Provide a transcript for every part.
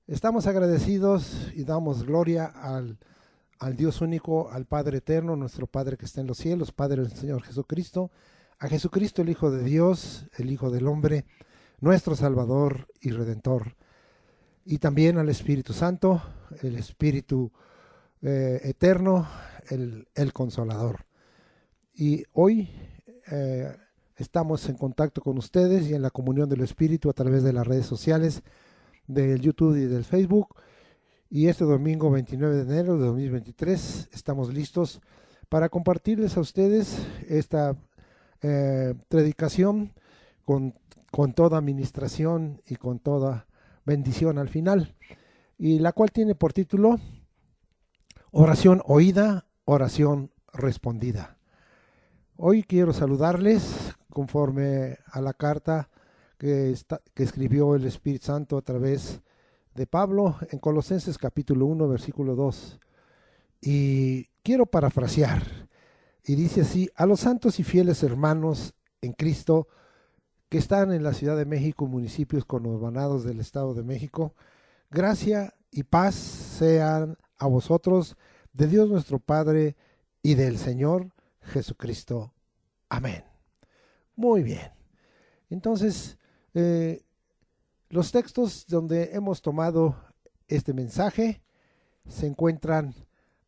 Estamos agradecidos y damos gloria al Dios único, al Padre eterno, nuestro Padre que está en los cielos, Padre del Señor Jesucristo, a Jesucristo el Hijo de Dios, el Hijo del Hombre, nuestro Salvador y Redentor, y también al Espíritu Santo, el Espíritu eterno, el Consolador. Y hoy estamos en contacto con ustedes y en la comunión del Espíritu a través de las redes sociales, del YouTube y del Facebook. Y este domingo 29 de enero de 2023 estamos listos para compartirles a ustedes esta predicación con toda administración y con toda bendición al final, y la cual tiene por título Oración oída, oración respondida. Hoy quiero saludarles conforme a la carta que escribió el Espíritu Santo a través de Pablo en Colosenses capítulo 1 versículo 2, y quiero parafrasear, y dice así: a los santos y fieles hermanos en Cristo que están en la Ciudad de México, municipios conurbanados del Estado de México, gracia y paz sean a vosotros de Dios nuestro Padre y del Señor Jesucristo. Amén. Muy bien. Entonces, los textos donde hemos tomado este mensaje se encuentran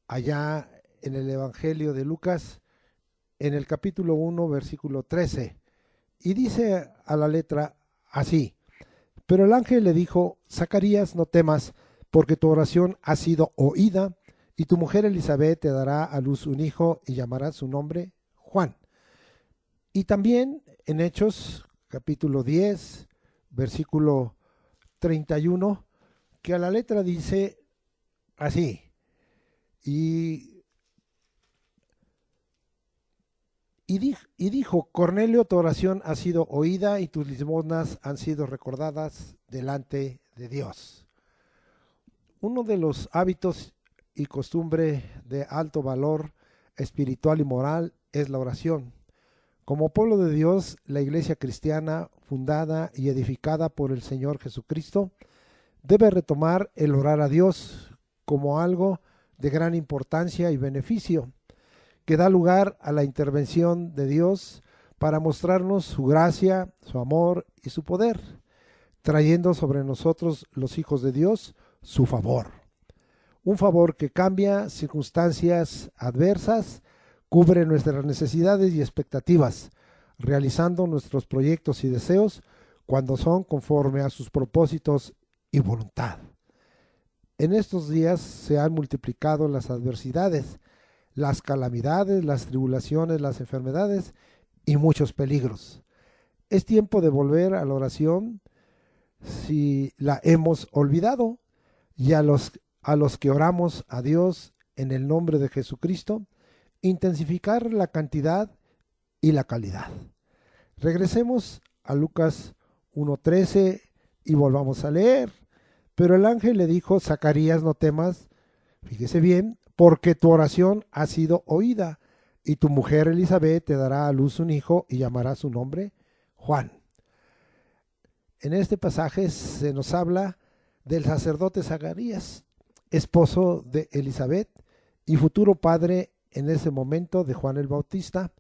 allá en el Evangelio de Lucas, en el capítulo 1, versículo 13, y dice a la letra así: pero el ángel le dijo: Zacarías, no temas, porque tu oración ha sido oída, y tu mujer Elizabeth te dará a luz un hijo y llamará su nombre Juan. Y también en Hechos capítulo 10, versículo 31, que a la letra dice así: y, y dijo, Cornelio, tu oración ha sido oída y tus limosnas han sido recordadas delante de Dios. Uno de los hábitos y costumbre de alto valor espiritual y moral es la oración. Como pueblo de Dios, la iglesia cristiana, fundada y edificada por el Señor Jesucristo, debe retomar el orar a Dios como algo de gran importancia y beneficio, que da lugar a la intervención de Dios para mostrarnos su gracia, su amor y su poder, trayendo sobre nosotros, los hijos de Dios, su favor. Un favor que cambia circunstancias adversas, cubre nuestras necesidades y expectativas, realizando nuestros proyectos y deseos cuando son conforme a sus propósitos y voluntad. En estos días se han multiplicado las adversidades, las calamidades, las tribulaciones, las enfermedades y muchos peligros. Es tiempo de volver a la oración si la hemos olvidado, y a los que oramos a Dios en el nombre de Jesucristo, intensificar la cantidad y la calidad. Regresemos a Lucas 1:13 y volvamos a leer. Pero el ángel le dijo: Zacarías, no temas, fíjese bien, porque tu oración ha sido oída, y tu mujer Elizabeth te dará a luz un hijo y llamará su nombre Juan. En este pasaje se nos habla del sacerdote Zacarías, esposo de Elizabeth y futuro padre en ese momento de Juan el Bautista,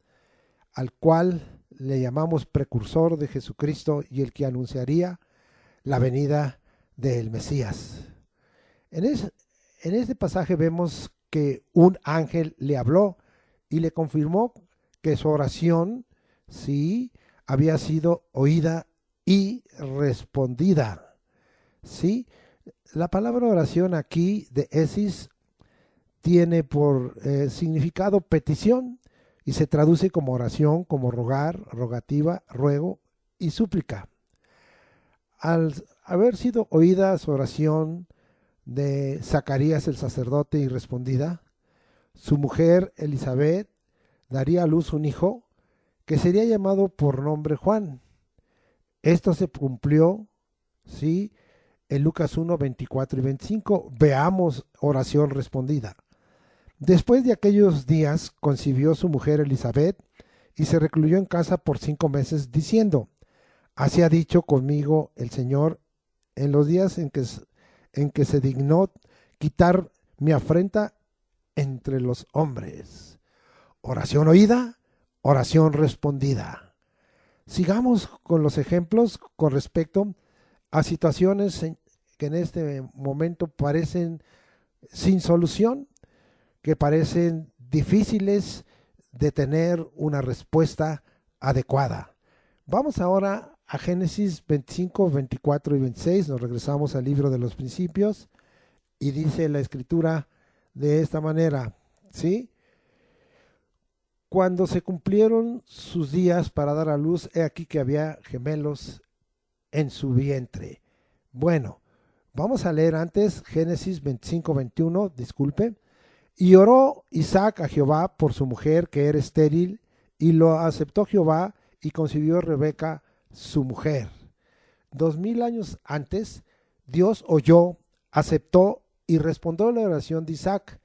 al cual le llamamos precursor de Jesucristo y el que anunciaría la venida del Mesías. En este pasaje vemos que un ángel le habló y le confirmó que su oración sí había sido oída y respondida. Sí, la palabra oración aquí de esis tiene por significado petición y se traduce como oración, como rogar, rogativa, ruego y súplica. Al haber sido oída su oración de Zacarías el sacerdote y respondida, su mujer Elizabeth daría a luz un hijo que sería llamado por nombre Juan. Esto se cumplió, sí, en Lucas 1, 24 y 25. Veamos oración respondida. Después de aquellos días concibió su mujer Elizabeth y se recluyó en casa por 5 meses, diciendo: así ha dicho conmigo el Señor, en los días en que se dignó quitar mi afrenta entre los hombres. Oración oída, oración respondida. Sigamos con los ejemplos con respecto a situaciones que en este momento parecen sin solución, que parecen difíciles de tener una respuesta adecuada. Vamos ahora a Génesis 25, 24 y 26. Nos regresamos al libro de los principios y dice la escritura de esta manera, ¿sí? Cuando se cumplieron sus días para dar a luz, he aquí que había gemelos en su vientre. Bueno, vamos a leer antes Génesis 25, 21, disculpe. Y oró Isaac a Jehová por su mujer que era estéril, y lo aceptó Jehová y concibió Rebeca su mujer. 2000 años antes, Dios oyó, aceptó y respondió la oración de Isaac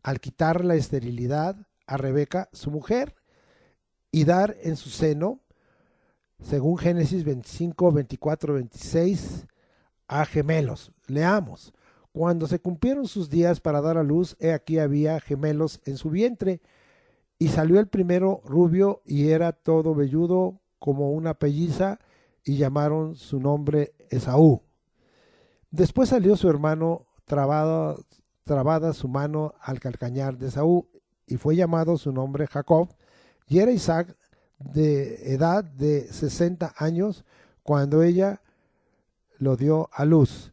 al quitar la esterilidad a Rebeca su mujer y dar en su seno, según Génesis 25, 24, 26, a gemelos. Leamos. Cuando se cumplieron sus días para dar a luz, he aquí había gemelos en su vientre, y salió el primero rubio y era todo velludo como una pelliza, y llamaron su nombre Esaú. Después salió su hermano trabada su mano al calcañar de Esaú, y fue llamado su nombre Jacob, y era Isaac de edad de 60 años cuando ella lo dio a luz.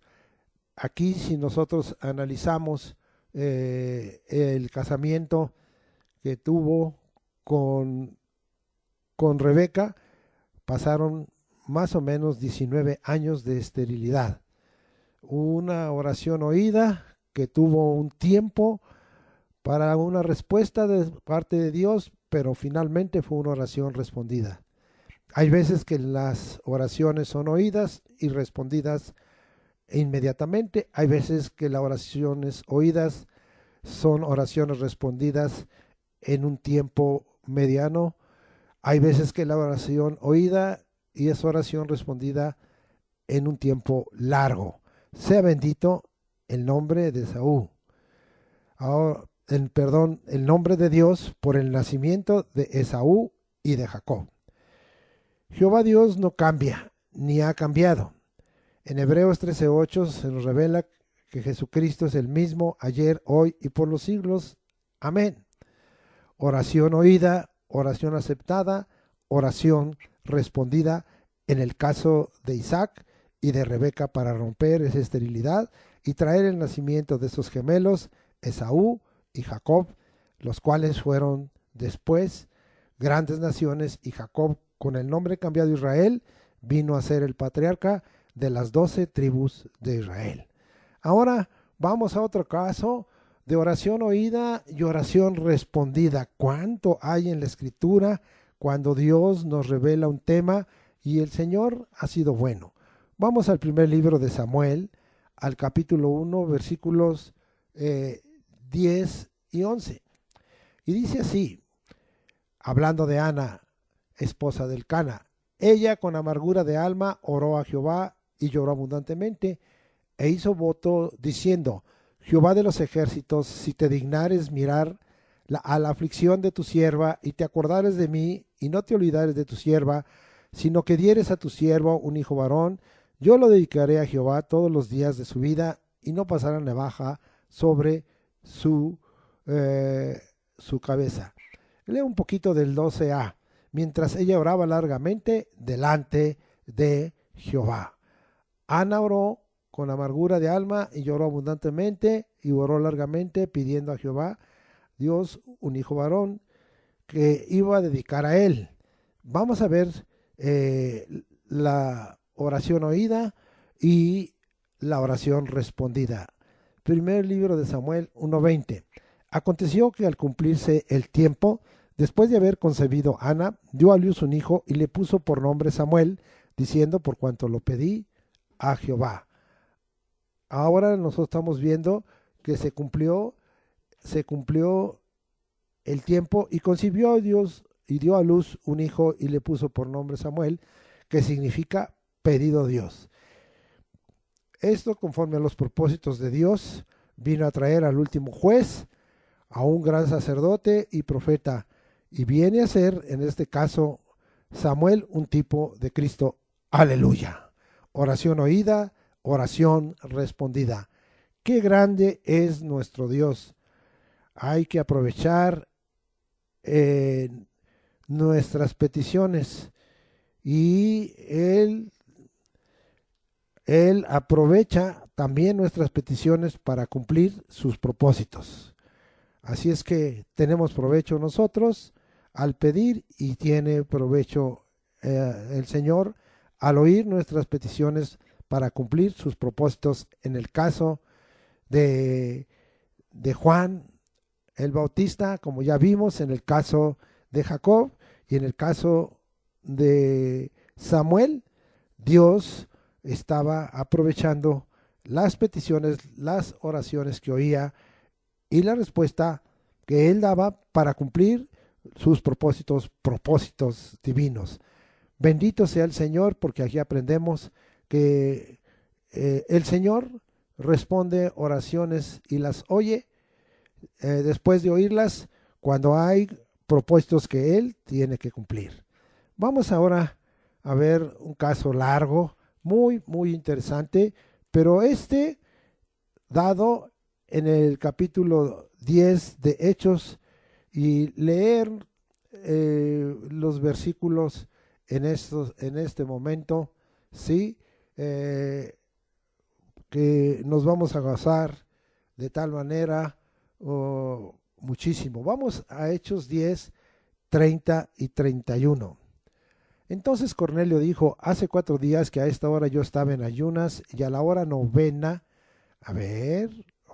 Aquí, si nosotros analizamos el casamiento que tuvo con Rebeca, pasaron más o menos 19 años de esterilidad. Una oración oída que tuvo un tiempo para una respuesta de parte de Dios, pero finalmente fue una oración respondida. Hay veces que las oraciones son oídas y respondidas inmediatamente. Hay veces que las oraciones oídas son oraciones respondidas en un tiempo mediano. Hay veces que la oración oída y es oración respondida en un tiempo largo. Sea bendito el nombre de Esaú. Ahora, el nombre de Dios por el nacimiento de Esaú y de Jacob. Jehová Dios no cambia, ni ha cambiado. En Hebreos 13:8 se nos revela que Jesucristo es el mismo ayer, hoy y por los siglos. Amén. Oración oída, oración aceptada, oración respondida en el caso de Isaac y de Rebeca para romper esa esterilidad y traer el nacimiento de esos gemelos, Esaú y Jacob, los cuales fueron después grandes naciones, y Jacob, con el nombre cambiado Israel, vino a ser el patriarca de las 12 tribus de Israel. Ahora vamos a otro caso de oración oída y oración respondida. ¿Cuánto hay en la Escritura cuando Dios nos revela un tema y el Señor ha sido bueno? Vamos al primer libro de Samuel, al capítulo 1, versículos 10 y 11. Y dice así, hablando de Ana, esposa del Cana: ella con amargura de alma oró a Jehová y lloró abundantemente, e hizo voto diciendo: Jehová de los ejércitos, si te dignares mirar a la aflicción de tu sierva, y te acordares de mí, y no te olvidares de tu sierva, sino que dieres a tu siervo un hijo varón, yo lo dedicaré a Jehová todos los días de su vida, y no pasará navaja sobre su cabeza. Leo un poquito del 12a. Mientras ella oraba largamente delante de Jehová. Ana oró con amargura de alma y lloró abundantemente y oró largamente pidiendo a Jehová Dios un hijo varón que iba a dedicar a él. Vamos a ver la oración oída y la oración respondida. Primer libro de Samuel 1:20. Aconteció que al cumplirse el tiempo, después de haber concebido Ana, dio a luz un hijo y le puso por nombre Samuel, diciendo: por cuanto lo pedí a Jehová. Ahora nosotros estamos viendo que se cumplió el tiempo y concibió a Dios y dio a luz un hijo y le puso por nombre Samuel, que significa pedido a Dios. Esto conforme a los propósitos de Dios, vino a traer al último juez, a un gran sacerdote y profeta, y viene a ser, en este caso, Samuel, un tipo de Cristo. Aleluya. Oración oída, oración respondida. Qué grande es nuestro Dios. Hay que aprovechar nuestras peticiones y Él aprovecha también nuestras peticiones para cumplir sus propósitos. Así es que tenemos provecho nosotros al pedir y tiene provecho el Señor al oír nuestras peticiones para cumplir sus propósitos en el caso de Juan el Bautista, como ya vimos, en el caso de Jacob y en el caso de Samuel, Dios estaba aprovechando las peticiones, las oraciones que oía y la respuesta que él daba para cumplir sus propósitos divinos. Bendito sea el Señor, porque aquí aprendemos que el Señor responde oraciones y las oye después de oírlas cuando hay propósitos que Él tiene que cumplir. Vamos ahora a ver un caso largo, muy, muy interesante, pero dado en el capítulo 10 de Hechos y leer los versículos en este momento, ¿sí? Que nos vamos a gozar de tal manera muchísimo. Vamos a Hechos 10, 30 y 31. Entonces Cornelio dijo, hace 4 días que a esta hora yo estaba en ayunas y a la hora novena,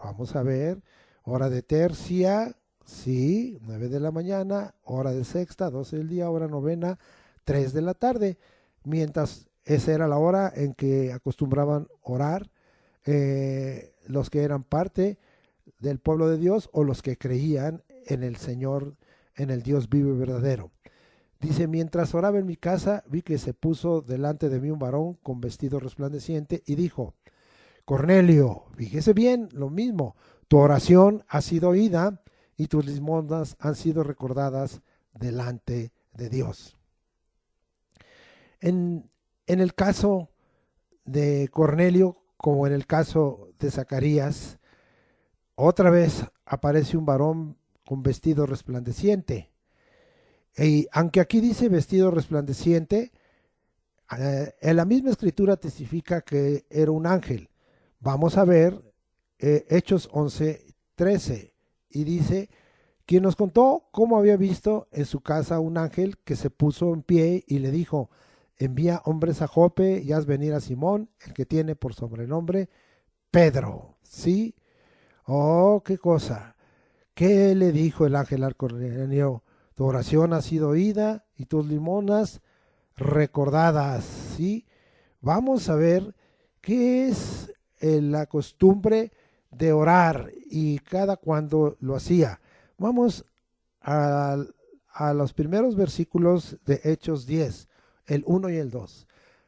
vamos a ver, hora de tercia, sí, 9 de la mañana, hora de sexta, 12 del día, hora novena, 3 de la tarde, mientras esa era la hora en que acostumbraban orar los que eran parte del pueblo de Dios o los que creían en el Señor, en el Dios vivo y verdadero. Dice, mientras oraba en mi casa, vi que se puso delante de mí un varón con vestido resplandeciente y dijo, Cornelio, fíjese bien, lo mismo, tu oración ha sido oída y tus limosnas han sido recordadas delante de Dios. En el caso de Cornelio, como en el caso de Zacarías, otra vez aparece un varón con vestido resplandeciente. Y aunque aquí dice vestido resplandeciente, en la misma escritura testifica que era un ángel. Vamos a ver Hechos 11:13 y dice, quien nos contó cómo había visto en su casa un ángel que se puso en pie y le dijo, envía hombres a Jope y haz venir a Simón, el que tiene por sobrenombre Pedro. ¿Sí? Oh, qué cosa. ¿Qué le dijo el ángel al Cornelio? Tu oración ha sido oída y tus limonas recordadas. ¿Sí? Vamos a ver qué es la costumbre de orar y cada cuando lo hacía. Vamos a los primeros versículos de Hechos 10, el 1 y el 2.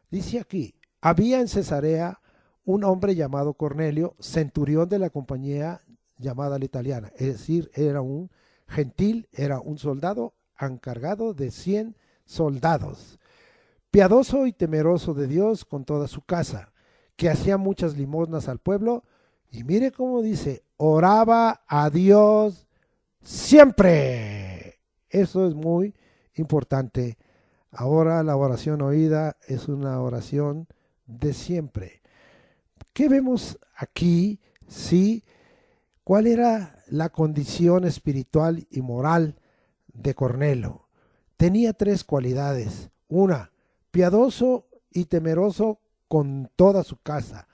Dice aquí, había en Cesarea un hombre llamado Cornelio, centurión de la compañía llamada la italiana, es decir, era un gentil, era un soldado encargado de 100 soldados, piadoso y temeroso de Dios con toda su casa, que hacía muchas limosnas al pueblo, y mire cómo dice, oraba a Dios siempre. Eso es muy importante. Ahora la oración oída es una oración de siempre. ¿Qué vemos aquí? Sí, ¿cuál era la condición espiritual y moral de Cornelio? Tenía 3 cualidades. Una, piadoso y temeroso con toda su casa.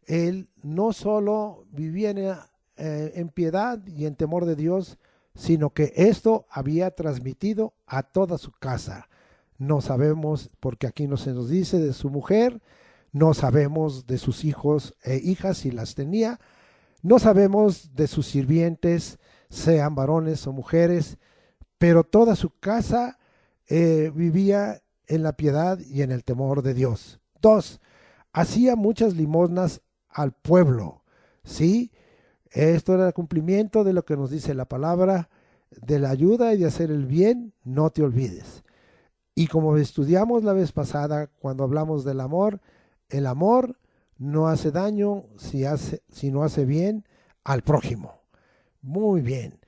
Él no solo vivía en piedad y en temor de Dios, sino que esto había transmitido a toda su casa. No sabemos, porque aquí no se nos dice de su mujer, no sabemos de sus hijos e hijas si las tenía, no sabemos de sus sirvientes, sean varones o mujeres, pero toda su casa vivía en la piedad y en el temor de Dios. 2, hacía muchas limosnas al pueblo. ¿Sí? Esto era el cumplimiento de lo que nos dice la palabra, de la ayuda y de hacer el bien, no te olvides. Y como estudiamos la vez pasada, cuando hablamos del amor, el amor no hace daño si no hace bien al prójimo. Muy bien.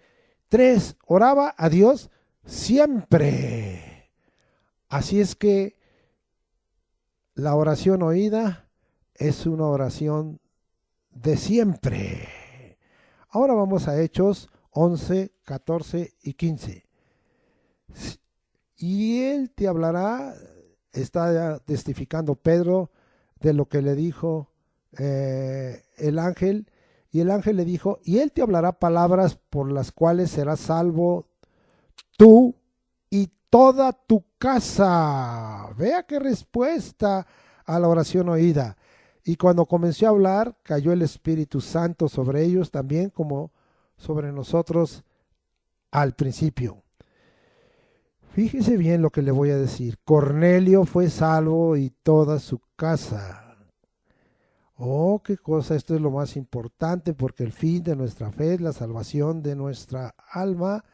3, oraba a Dios siempre. Así es que la oración oída es una oración de siempre. Ahora vamos a Hechos 11, 14 y 15. Y él te hablará, está testificando Pedro de lo que le dijo el ángel. Y el ángel le dijo, y él te hablará palabras por las cuales serás salvo tú y toda tu casa. Vea qué respuesta a la oración oída. Y cuando comenzó a hablar, cayó el Espíritu Santo sobre ellos también como sobre nosotros al principio. Fíjese bien lo que le voy a decir. Cornelio fue salvo y toda su casa. Oh, qué cosa, esto es lo más importante porque el fin de nuestra fe es la salvación de nuestra alma.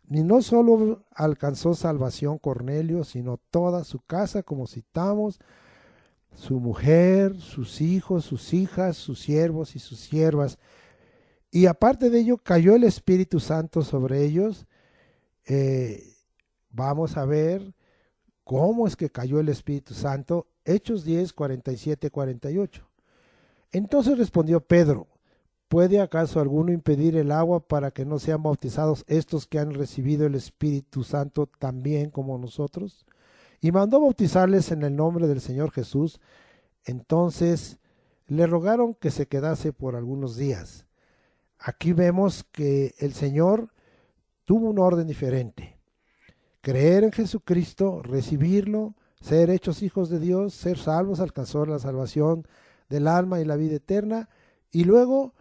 Y no solo alcanzó salvación Cornelio, sino toda su casa, como citamos, su mujer, sus hijos, sus hijas, sus siervos y sus siervas. Y aparte de ello, cayó el Espíritu Santo sobre ellos. Vamos a ver cómo es que cayó el Espíritu Santo. Hechos 10, 47, 48. Entonces respondió Pedro, ¿puede acaso alguno impedir el agua para que no sean bautizados estos que han recibido el Espíritu Santo también como nosotros? Y mandó bautizarles en el nombre del Señor Jesús. Entonces le rogaron que se quedase por algunos días. Aquí vemos que el Señor tuvo un orden diferente. Creer en Jesucristo, recibirlo, ser hechos hijos de Dios, ser salvos, alcanzar la salvación del alma y la vida eterna, y luego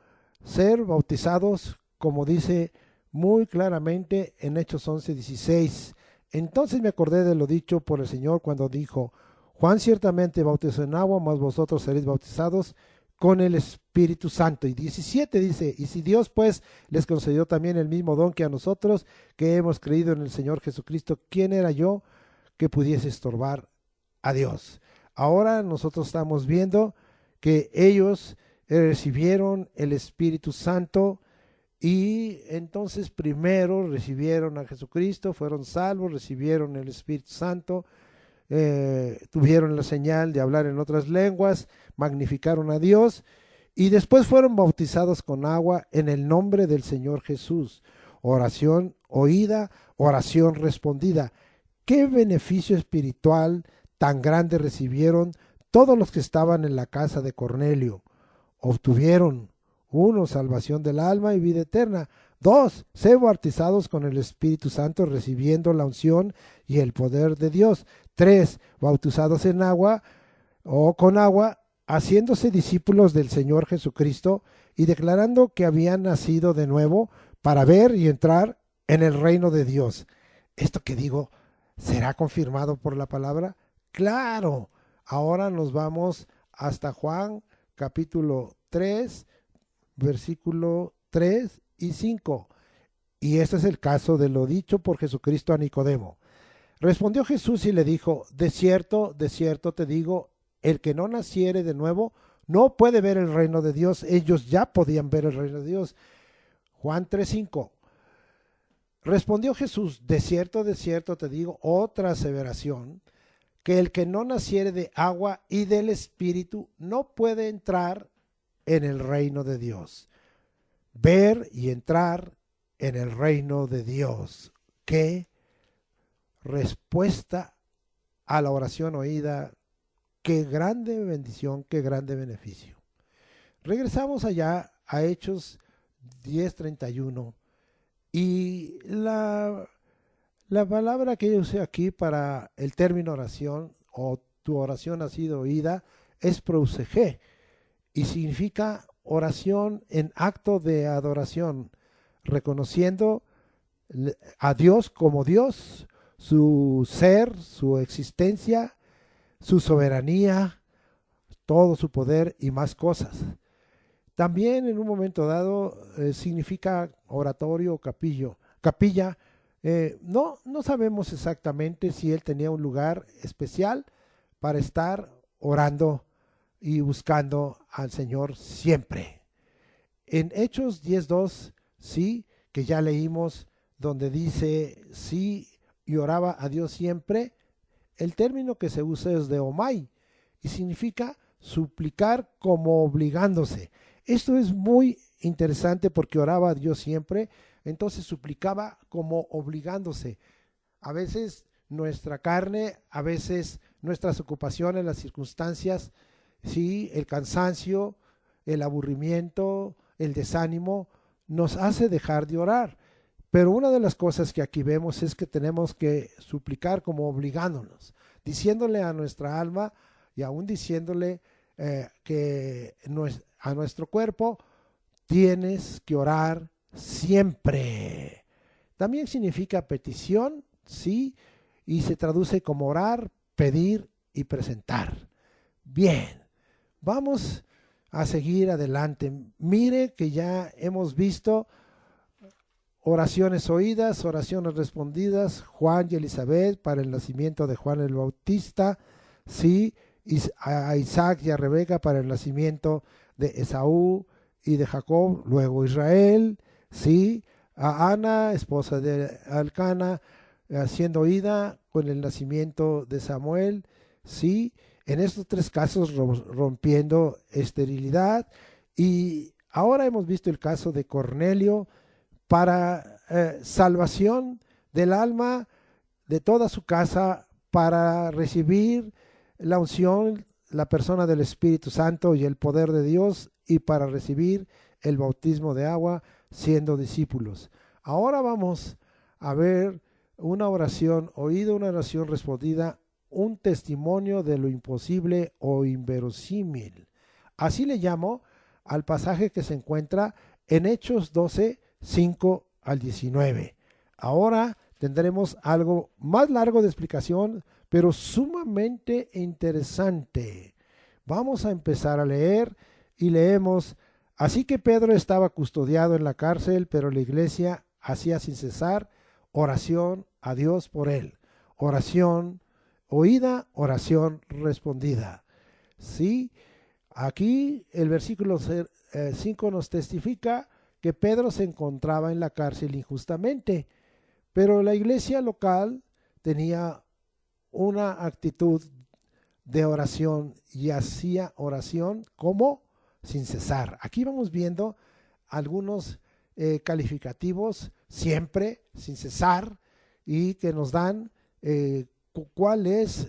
ser bautizados, como dice muy claramente en Hechos 11:16. Entonces me acordé de lo dicho por el Señor cuando dijo, Juan ciertamente bautizó en agua, mas vosotros seréis bautizados con el Espíritu Santo. Y 17 dice, y si Dios pues les concedió también el mismo don que a nosotros, que hemos creído en el Señor Jesucristo, ¿quién era yo que pudiese estorbar a Dios? Ahora nosotros estamos viendo que ellos recibieron el Espíritu Santo y entonces primero recibieron a Jesucristo, fueron salvos, recibieron el Espíritu Santo, tuvieron la señal de hablar en otras lenguas, magnificaron a Dios y después fueron bautizados con agua en el nombre del Señor Jesús. Oración oída, oración respondida. ¿Qué beneficio espiritual tan grande recibieron todos los que estaban en la casa de Cornelio? Obtuvieron, 1, salvación del alma y vida eterna. 2, ser bautizados con el Espíritu Santo, recibiendo la unción y el poder de Dios. 3, bautizados en agua o con agua, haciéndose discípulos del Señor Jesucristo y declarando que habían nacido de nuevo para ver y entrar en el reino de Dios. Esto que digo, ¿será confirmado por la palabra? Claro. Ahora nos vamos hasta Juan capítulo 3, versículo 3 y 5. Y este es el caso de lo dicho por Jesucristo a Nicodemo. Respondió Jesús y le dijo, de cierto te digo, el que no naciere de nuevo no puede ver el reino de Dios. Ellos ya podían ver el reino de Dios. Juan 3:5. Respondió Jesús, de cierto te digo, otra aseveración, que el que no naciere de agua y del Espíritu no puede entrar en el reino de Dios. Ver y entrar en el reino de Dios. ¿Qué respuesta a la oración oída? Qué grande bendición, qué grande beneficio. Regresamos allá a Hechos 10:31 y la palabra que yo usé aquí para el término oración o tu oración ha sido oída es prousege y significa oración en acto de adoración, reconociendo a Dios como Dios, su ser, su existencia, su soberanía, todo su poder y más cosas. También en un momento dado significa oratorio o capilla. No sabemos exactamente si él tenía un lugar especial para estar orando y buscando al Señor siempre. En Hechos 10:2, sí, que ya leímos, donde dice sí y oraba a Dios siempre, el término que se usa es de omai y significa suplicar como obligándose. Esto es muy interesante porque oraba a Dios siempre, entonces suplicaba como obligándose. A veces nuestra carne, a veces nuestras ocupaciones, las circunstancias, sí, el cansancio, el aburrimiento, el desánimo, nos hace dejar de orar. Pero una de las cosas que aquí vemos es que tenemos que suplicar como obligándonos, diciéndole a nuestra alma y aún diciéndole a nuestro cuerpo, tienes que orar siempre. También significa petición, sí, y se traduce como orar, pedir y presentar. Bien, vamos a seguir adelante. Mire que ya hemos visto oraciones oídas, oraciones respondidas, Juan y Elizabeth para el nacimiento de Juan el Bautista, sí, a Isaac y a Rebeca para el nacimiento de Esaú y de Jacob, luego Israel, sí, a Ana, esposa de Alcana, siendo oída con el nacimiento de Samuel, sí, en estos tres casos rompiendo esterilidad. Y ahora hemos visto el caso de Cornelio para salvación del alma de toda su casa, para recibir la unción, la persona del Espíritu Santo y el poder de Dios, y para recibir el bautismo de agua siendo discípulos. Ahora vamos a ver una oración oída, una oración respondida, un testimonio de lo imposible o inverosímil. Así le llamo al pasaje que se encuentra en Hechos 12, 5 al 19. Ahora tendremos algo más largo de explicación, pero sumamente interesante. Vamos a empezar a leer y leemos: así que Pedro estaba custodiado en la cárcel, pero la iglesia hacía sin cesar oración a Dios por él. Oración oída, oración respondida. Sí, aquí el versículo 5 nos testifica que Pedro se encontraba en la cárcel injustamente, pero la iglesia local tenía una actitud de oración y hacía oración como sin cesar. Aquí vamos viendo algunos calificativos: siempre, sin cesar, y que nos dan cuál es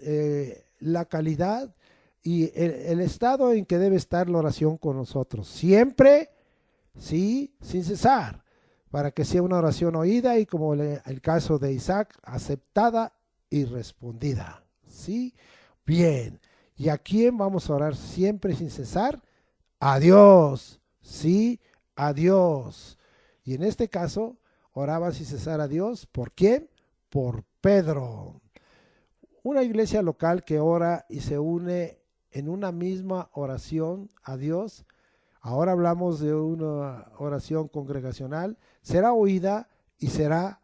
la calidad y el estado en que debe estar la oración con nosotros. Siempre, sí, sin cesar, para que sea una oración oída y, como el caso de Isaac, aceptada y respondida. ¿Sí? Bien. ¿Y a quién vamos a orar siempre sin cesar? A Dios. ¿Sí? A Dios. Y en este caso, oraba sin cesar a Dios. ¿Por quién? Por Pedro. Una iglesia local que ora y se une en una misma oración a Dios. Ahora hablamos de una oración congregacional. Será oída y será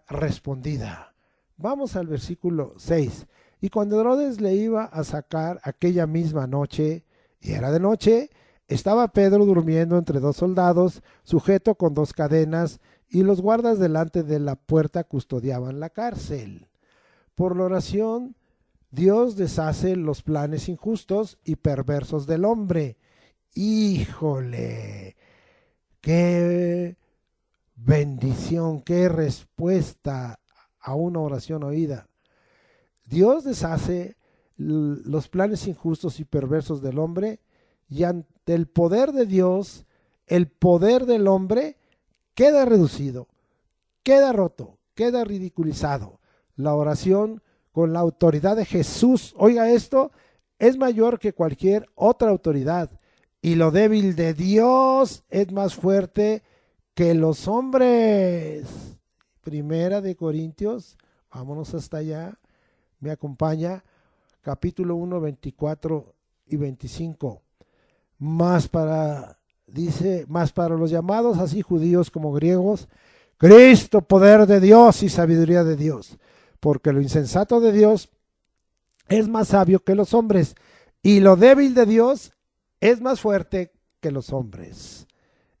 respondida. Vamos al versículo 6. Y cuando Herodes le iba a sacar aquella misma noche, y era de noche, estaba Pedro durmiendo entre dos soldados, sujeto con dos cadenas, y los guardas delante de la puerta custodiaban la cárcel. Por la oración, Dios deshace los planes injustos y perversos del hombre. ¡Híjole! ¡Qué bendición! ¡Qué respuesta a una oración oída! Dios deshace los planes injustos y perversos del hombre, y ante el poder de Dios, el poder del hombre queda reducido, queda roto, queda ridiculizado. La oración con la autoridad de Jesús, oiga esto, es mayor que cualquier otra autoridad, y lo débil de Dios es más fuerte que los hombres. Primera de Corintios, vámonos hasta allá, me acompaña, capítulo 1, 24 y 25. Mas para dice, más para los llamados, así judíos como griegos, Cristo, poder de Dios y sabiduría de Dios, porque lo insensato de Dios es más sabio que los hombres, y lo débil de Dios es más fuerte que los hombres.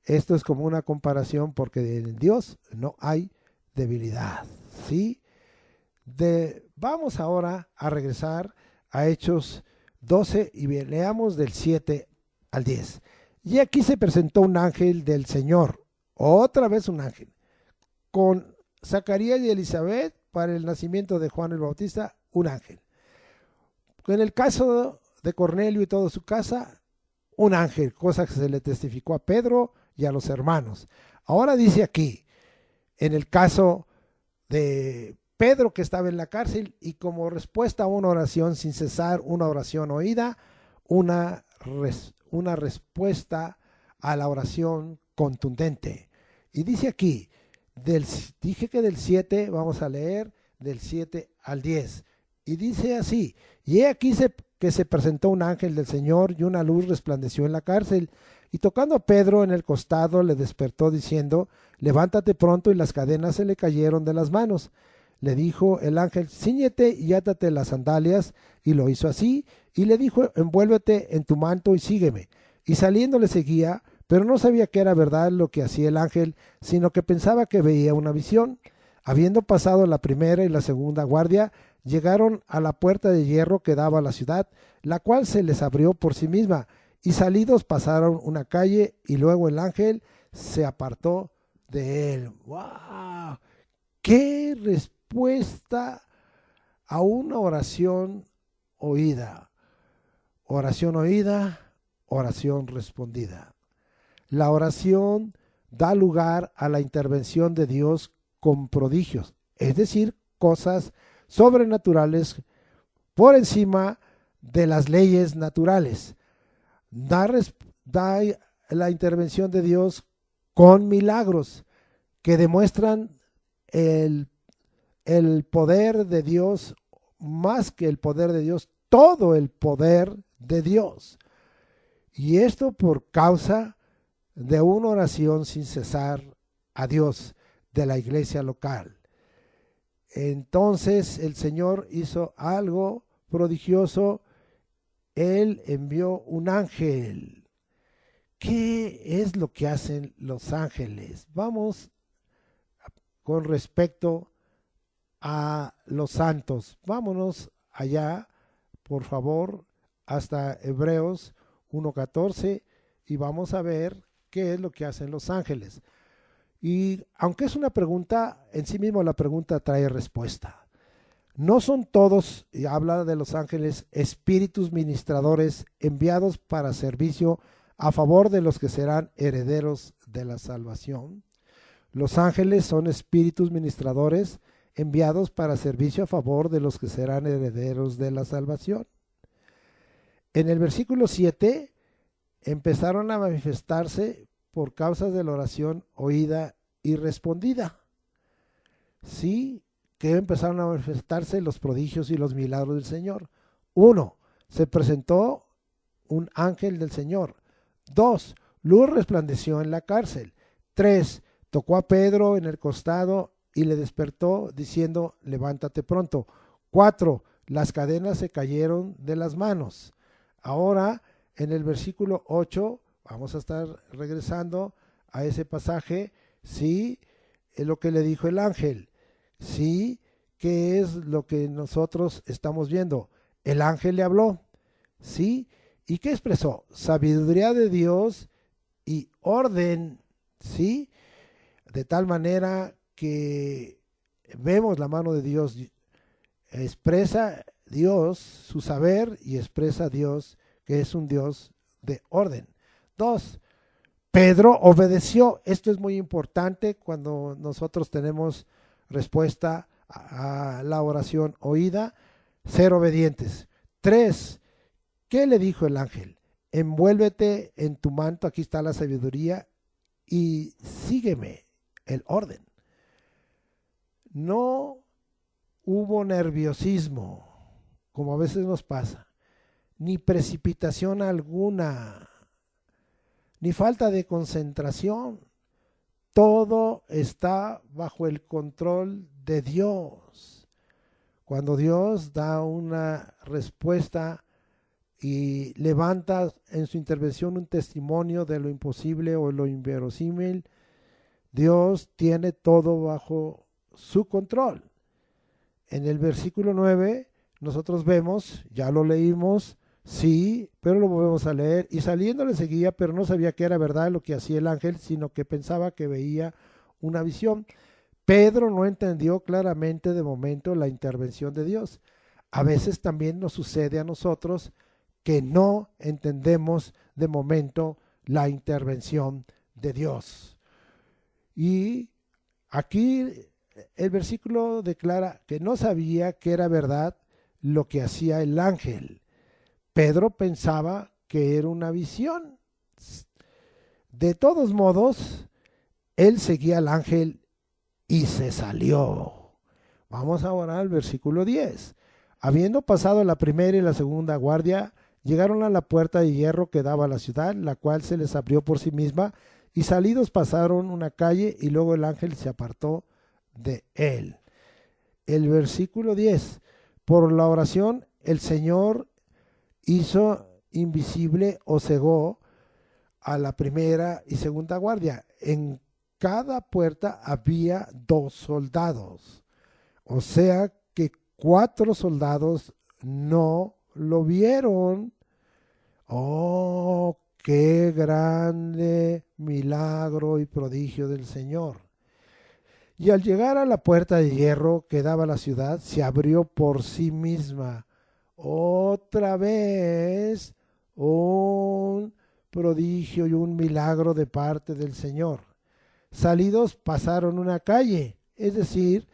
Esto es como una comparación porque en Dios no hay debilidad, ¿sí? Vamos ahora a regresar a Hechos 12 y leamos del 7 al 10. Y aquí se presentó un ángel del Señor, otra vez un ángel, con Zacarías y Elizabeth para el nacimiento de Juan el Bautista, un ángel. En el caso de Cornelio y toda su casa, un ángel, cosa que se le testificó a Pedro y a los hermanos. Ahora dice aquí, en el caso de Pedro que estaba en la cárcel y como respuesta a una oración sin cesar, una oración oída, una respuesta a la oración contundente. Y dice aquí, dije que del 7, vamos a leer del 7 al 10. Y dice así, y he aquí que se presentó un ángel del Señor y una luz resplandeció en la cárcel. Y tocando a Pedro en el costado le despertó diciendo, levántate pronto, y las cadenas se le cayeron de las manos. Le dijo el ángel, cíñete y átate las sandalias, y lo hizo así, y le dijo, envuélvete en tu manto y sígueme. Y saliendo le seguía, pero no sabía que era verdad lo que hacía el ángel, sino que pensaba que veía una visión. Habiendo pasado la primera y la segunda guardia, llegaron a la puerta de hierro que daba a la ciudad, la cual se les abrió por sí misma, y salidos pasaron una calle, y luego el ángel se apartó de él. ¡Wow! ¡Qué respuesta a una oración oída! Oración oída, oración respondida. La oración da lugar a la intervención de Dios con prodigios, es decir, cosas sobrenaturales por encima de las leyes naturales. Da la intervención de Dios con milagros que demuestran el poder de Dios, más que el poder de Dios, todo el poder de Dios. Y esto por causa de una oración sin cesar a Dios de la iglesia local. Entonces el Señor hizo algo prodigioso. Él envió un ángel. ¿Qué es lo que hacen los ángeles? Vamos con respecto a los santos. Vámonos allá, por favor, hasta Hebreos 1:14 y vamos a ver qué es lo que hacen los ángeles. Y aunque es una pregunta, en sí mismo la pregunta trae respuesta. No son todos, y habla de los ángeles, espíritus ministradores enviados para servicio a favor de los que serán herederos de la salvación. Los ángeles son espíritus ministradores enviados para servicio a favor de los que serán herederos de la salvación. En el versículo 7 empezaron a manifestarse por causa de la oración oída y respondida. Sí, que empezaron a manifestarse los prodigios y los milagros del Señor. 1. Se presentó un ángel del Señor. 2. Luz resplandeció en la cárcel. 3. Tocó a Pedro en el costado y le despertó diciendo, levántate pronto. 4. Las cadenas se cayeron de las manos. Ahora, en el versículo 8, vamos a estar regresando a ese pasaje, sí, es lo que le dijo el ángel, sí, ¿qué es lo que nosotros estamos viendo? El ángel le habló, sí, ¿y qué expresó? Sabiduría de Dios y orden, sí, de tal manera que vemos la mano de Dios, expresa Dios su saber y expresa Dios que es un Dios de orden. 2. Pedro obedeció. Esto es muy importante cuando nosotros tenemos respuesta a la oración oída, ser obedientes. 3. ¿Qué le dijo el ángel? Envuélvete en tu manto, aquí está la sabiduría, y sígueme, el orden. No hubo nerviosismo, como a veces nos pasa, ni precipitación alguna. ni falta de concentración. Todo está bajo el control de Dios. Cuando Dios da una respuesta y levanta en su intervención un testimonio de lo imposible o lo inverosímil, Dios tiene todo bajo su control. En el versículo 9 nosotros vemos, ya lo leímos, sí, pero lo volvemos a leer, y saliendo le seguía, pero no sabía que era verdad lo que hacía el ángel, sino que pensaba que veía una visión. Pedro no entendió claramente de momento la intervención de Dios. A veces también nos sucede a nosotros que no entendemos de momento la intervención de Dios. Y aquí el versículo declara que no sabía que era verdad lo que hacía el ángel. Pedro pensaba que era una visión. De todos modos, él seguía al ángel y se salió. Vamos ahora al versículo 10. Habiendo pasado la primera y la segunda guardia, llegaron a la puerta de hierro que daba a la ciudad, la cual se les abrió por sí misma, y salidos pasaron una calle y luego el ángel se apartó de él. El versículo 10. Por la oración el Señor hizo invisible o cegó a la primera y segunda guardia. En cada puerta había 2 soldados. O sea que 4 soldados no lo vieron. Oh, qué grande milagro y prodigio del Señor. Y al llegar a la puerta de hierro que daba a la ciudad, se abrió por sí misma. Otra vez un prodigio y un milagro de parte del Señor. Salidos pasaron una calle, es decir,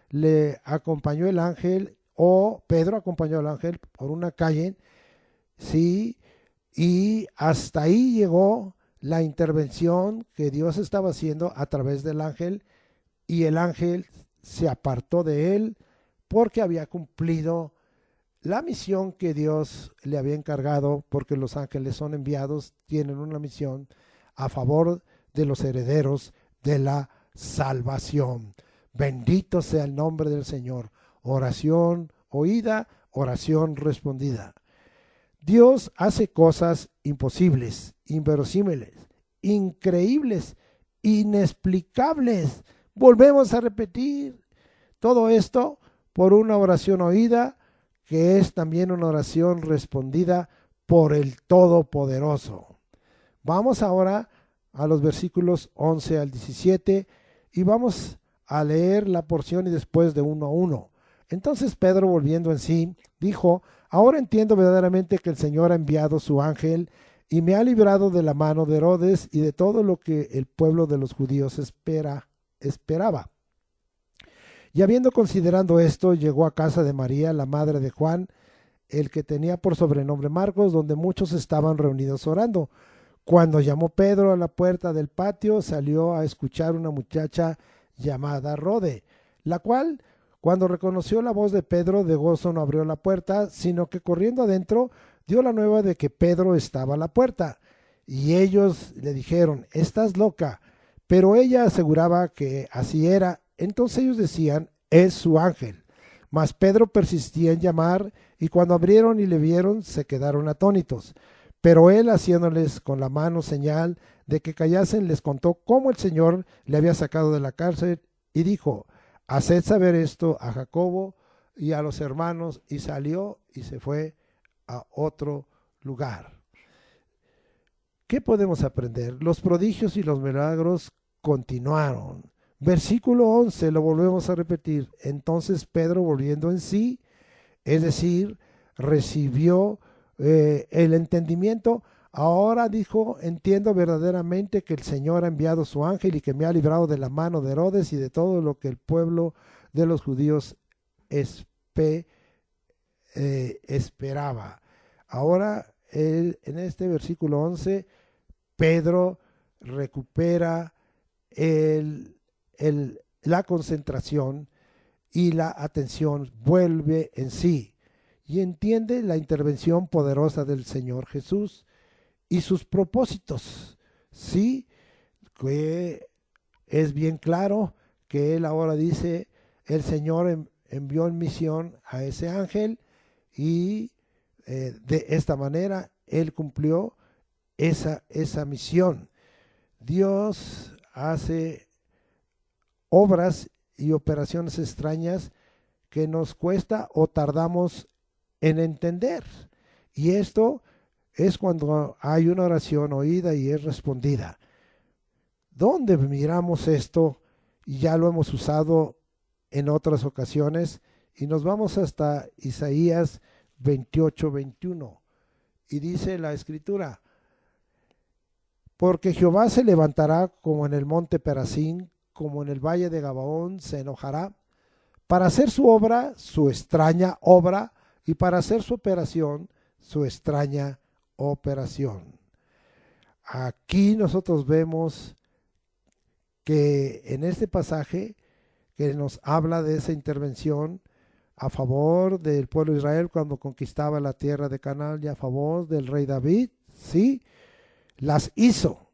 le acompañó el ángel, o Pedro acompañó al ángel por una calle, sí, y hasta ahí llegó la intervención que Dios estaba haciendo a través del ángel, y el ángel se apartó de él porque había cumplido la misión que Dios le había encargado, porque los ángeles son enviados, tienen una misión a favor de los herederos de la salvación. Bendito sea el nombre del Señor. Oración oída, oración respondida. Dios hace cosas imposibles, inverosímiles, increíbles, inexplicables. Volvemos a repetir todo esto por una oración oída, que es también una oración respondida por el Todopoderoso. Vamos ahora a los versículos 11 al 17 y vamos a leer la porción y después de 1 a 1. Entonces Pedro, volviendo en sí, dijo: ahora entiendo verdaderamente que el Señor ha enviado su ángel y me ha librado de la mano de Herodes y de todo lo que el pueblo de los judíos esperaba. Y habiendo considerado esto, llegó a casa de María, la madre de Juan, el que tenía por sobrenombre Marcos, donde muchos estaban reunidos orando. Cuando llamó Pedro a la puerta del patio, salió a escuchar una muchacha llamada Rode, la cual, cuando reconoció la voz de Pedro, de gozo no abrió la puerta, sino que corriendo adentro dio la nueva de que Pedro estaba a la puerta. Y ellos le dijeron: estás loca. Pero ella aseguraba que así era. Entonces ellos decían: es su ángel. Mas Pedro persistía en llamar, y cuando abrieron y le vieron, se quedaron atónitos. Pero él, haciéndoles con la mano señal de que callasen, les contó cómo el Señor le había sacado de la cárcel, y dijo: haced saber esto a Jacobo y a los hermanos. Y salió y se fue a otro lugar. ¿Qué podemos aprender? Los prodigios y los milagros continuaron. Versículo 11, lo volvemos a repetir. Entonces Pedro, volviendo en sí, es decir, recibió el entendimiento. Ahora dijo: entiendo verdaderamente que el Señor ha enviado su ángel y que me ha librado de la mano de Herodes y de todo lo que el pueblo de los judíos esperaba. Ahora, en este versículo 11, Pedro recupera la concentración y la atención, vuelve en sí y entiende la intervención poderosa del Señor Jesús y sus propósitos. Sí, que es bien claro que él ahora dice, el Señor envió en misión a ese ángel y de esta manera él cumplió esa misión. Dios hace obras y operaciones extrañas que nos cuesta o tardamos en entender. Y esto es cuando hay una oración oída y es respondida. ¿Dónde miramos esto? Y ya lo hemos usado en otras ocasiones. Y nos vamos hasta Isaías 28:21. Y dice la escritura, porque Jehová se levantará como en el monte Perazín, como en el valle de Gabaón se enojará, para hacer su obra, su extraña obra, y para hacer su operación, su extraña operación. Aquí nosotros vemos que en este pasaje que nos habla de esa intervención a favor del pueblo de Israel cuando conquistaba la tierra de Canaán y a favor del rey David, sí, las hizo.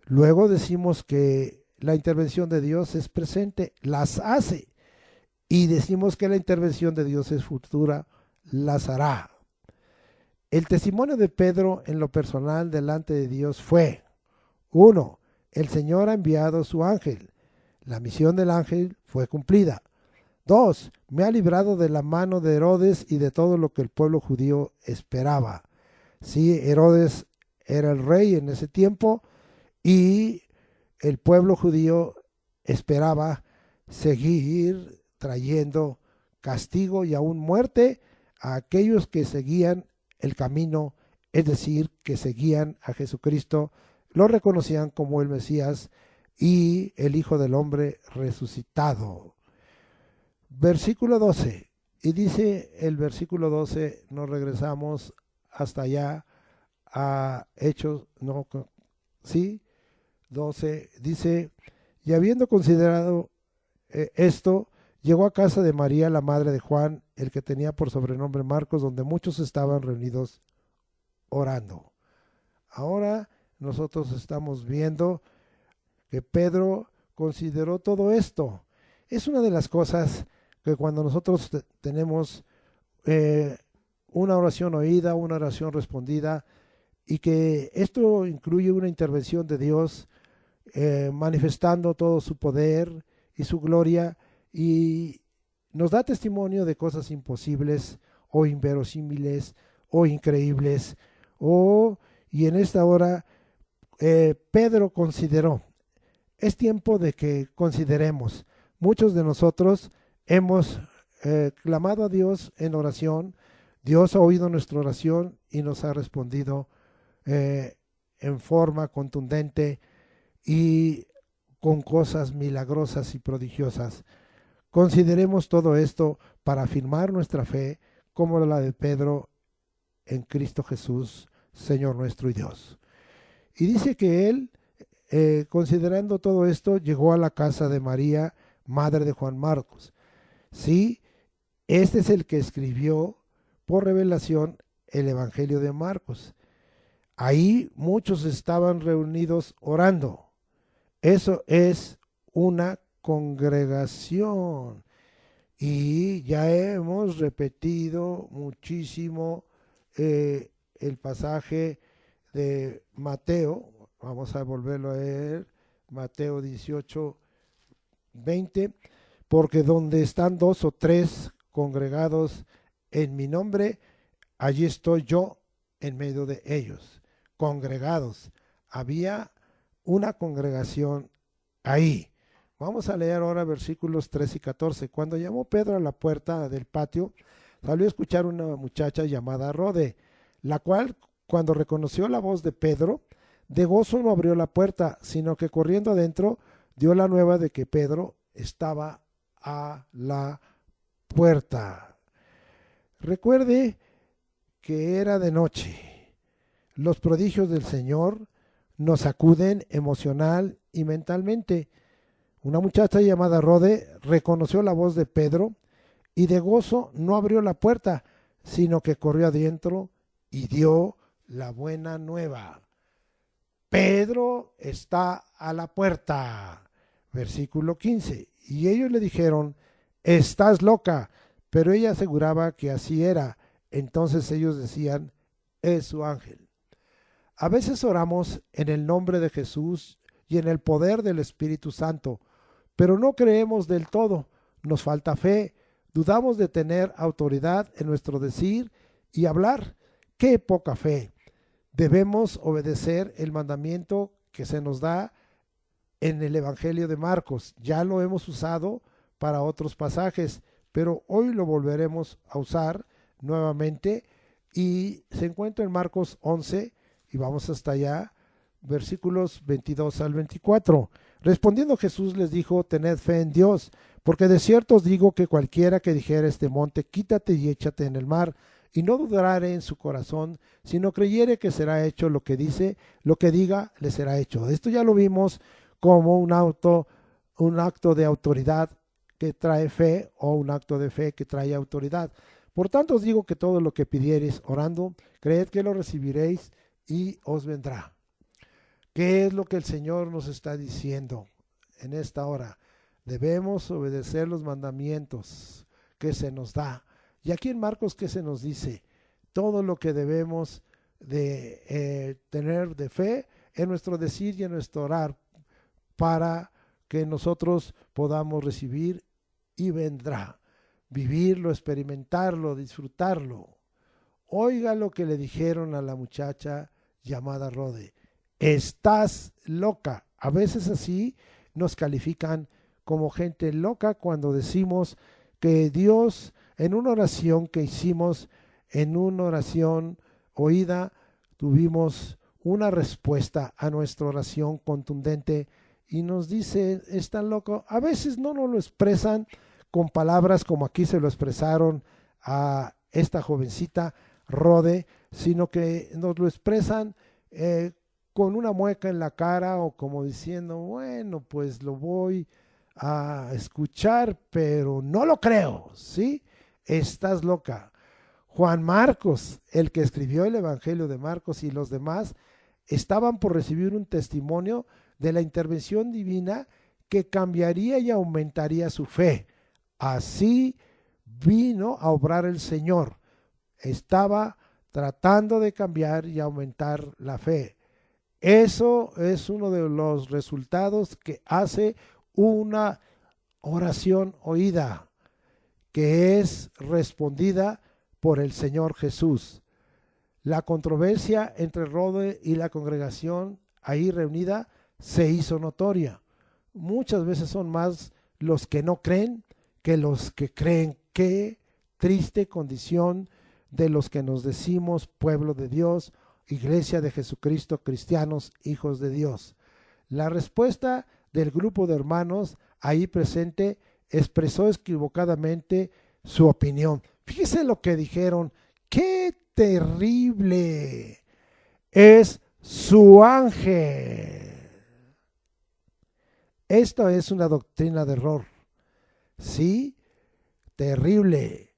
Luego decimos que la intervención de Dios es presente, las hace. Y decimos que la intervención de Dios es futura, las hará. El testimonio de Pedro en lo personal delante de Dios fue: 1. El Señor ha enviado su ángel. La misión del ángel fue cumplida. 2. Me ha librado de la mano de Herodes y de todo lo que el pueblo judío esperaba. Sí, Herodes era el rey en ese tiempo y el pueblo judío esperaba seguir trayendo castigo y aún muerte a aquellos que seguían el camino, es decir, que seguían a Jesucristo, lo reconocían como el Mesías y el Hijo del Hombre resucitado. Versículo 12. Y dice el versículo 12, nos regresamos hasta allá a Hechos, no, sí, 12, dice, y habiendo considerado esto, llegó a casa de María, la madre de Juan, el que tenía por sobrenombre Marcos, donde muchos estaban reunidos orando. Ahora nosotros estamos viendo que Pedro consideró todo esto. Es una de las cosas que cuando nosotros tenemos una oración oída, una oración respondida, y que esto incluye una intervención de Dios manifestando todo su poder y su gloria, y nos da testimonio de cosas imposibles o inverosímiles o increíbles, y en esta hora Pedro consideró. Es tiempo de que consideremos. Muchos de nosotros hemos clamado a Dios en oración. Dios ha oído nuestra oración y nos ha respondido en forma contundente y con cosas milagrosas y prodigiosas. Consideremos todo esto para afirmar nuestra fe como la de Pedro en Cristo Jesús, Señor nuestro y Dios. Y dice que él, considerando todo esto, llegó a la casa de María, madre de Juan Marcos. Sí, este es el que escribió por revelación el Evangelio de Marcos. Ahí muchos estaban reunidos orando. Eso es una congregación. Y ya hemos repetido muchísimo el pasaje de Mateo. Vamos a volverlo a leer. Mateo 18:20. Porque donde están 2 o 3 congregados en mi nombre, allí estoy yo en medio de ellos. Congregados. Había una congregación ahí. Vamos a leer ahora versículos 3 y 14. Cuando llamó Pedro a la puerta del patio, salió a escuchar una muchacha llamada Rode, la cual, cuando reconoció la voz de Pedro, de gozo no abrió la puerta, sino que corriendo adentro dio la nueva de que Pedro estaba a la puerta. Recuerde que era de noche. Los prodigios del Señor nos sacuden emocional y mentalmente. Una muchacha llamada Rode reconoció la voz de Pedro y de gozo no abrió la puerta, sino que corrió adentro y dio la buena nueva. Pedro está a la puerta. Versículo 15. Y ellos le dijeron, estás loca. Pero ella aseguraba que así era. Entonces ellos decían, es su ángel. A veces oramos en el nombre de Jesús y en el poder del Espíritu Santo, pero no creemos del todo. Nos falta fe. Dudamos de tener autoridad en nuestro decir y hablar. ¡Qué poca fe! Debemos obedecer el mandamiento que se nos da en el Evangelio de Marcos. Ya lo hemos usado para otros pasajes, pero hoy lo volveremos a usar nuevamente y se encuentra en Marcos 11 y vamos hasta allá, versículos 22 al 24. Respondiendo Jesús les dijo, tened fe en Dios, porque de cierto os digo que cualquiera que dijera a este monte, quítate y échate en el mar, y no dudare en su corazón, sino creyere que será hecho lo que dice, lo que diga, le será hecho. Esto ya lo vimos como un acto de autoridad que trae fe, o un acto de fe que trae autoridad. Por tanto os digo que todo lo que pidiereis orando, creed que lo recibiréis y os vendrá. ¿Qué es lo que el Señor nos está diciendo en esta hora? Debemos obedecer los mandamientos que se nos da. Y aquí en Marcos, ¿qué se nos dice? Todo lo que debemos de tener de fe en nuestro decir y en nuestro orar para que nosotros podamos recibir y vendrá. Vivirlo, experimentarlo, disfrutarlo. Oiga lo que le dijeron a la muchacha llamada Rode. Estás loca. A veces así nos califican como gente loca cuando decimos que Dios, en una oración que hicimos, en una oración oída, tuvimos una respuesta a nuestra oración contundente y nos dice, están locos. A veces no nos lo expresan con palabras como aquí se lo expresaron a esta jovencita Rode, sino que nos lo expresan con una mueca en la cara o como diciendo, bueno, pues lo voy a escuchar, pero no lo creo, ¿sí? Estás loca. Juan Marcos, el que escribió el Evangelio de Marcos y los demás, estaban por recibir un testimonio de la intervención divina que cambiaría y aumentaría su fe. Así vino a obrar el Señor. Estaba tratando de cambiar y aumentar la fe. Eso es uno de los resultados que hace una oración oída, que es respondida por el Señor Jesús. La controversia entre Rode y la congregación ahí reunida se hizo notoria. Muchas veces son más los que no creen que los que creen. Qué triste condición de los que nos decimos pueblo de Dios, Iglesia de Jesucristo, cristianos, hijos de Dios. La respuesta del grupo de hermanos ahí presente expresó equivocadamente su opinión. Fíjese lo que dijeron. ¡Qué terrible! Es su ángel. Esto es una doctrina de error. Sí, terrible.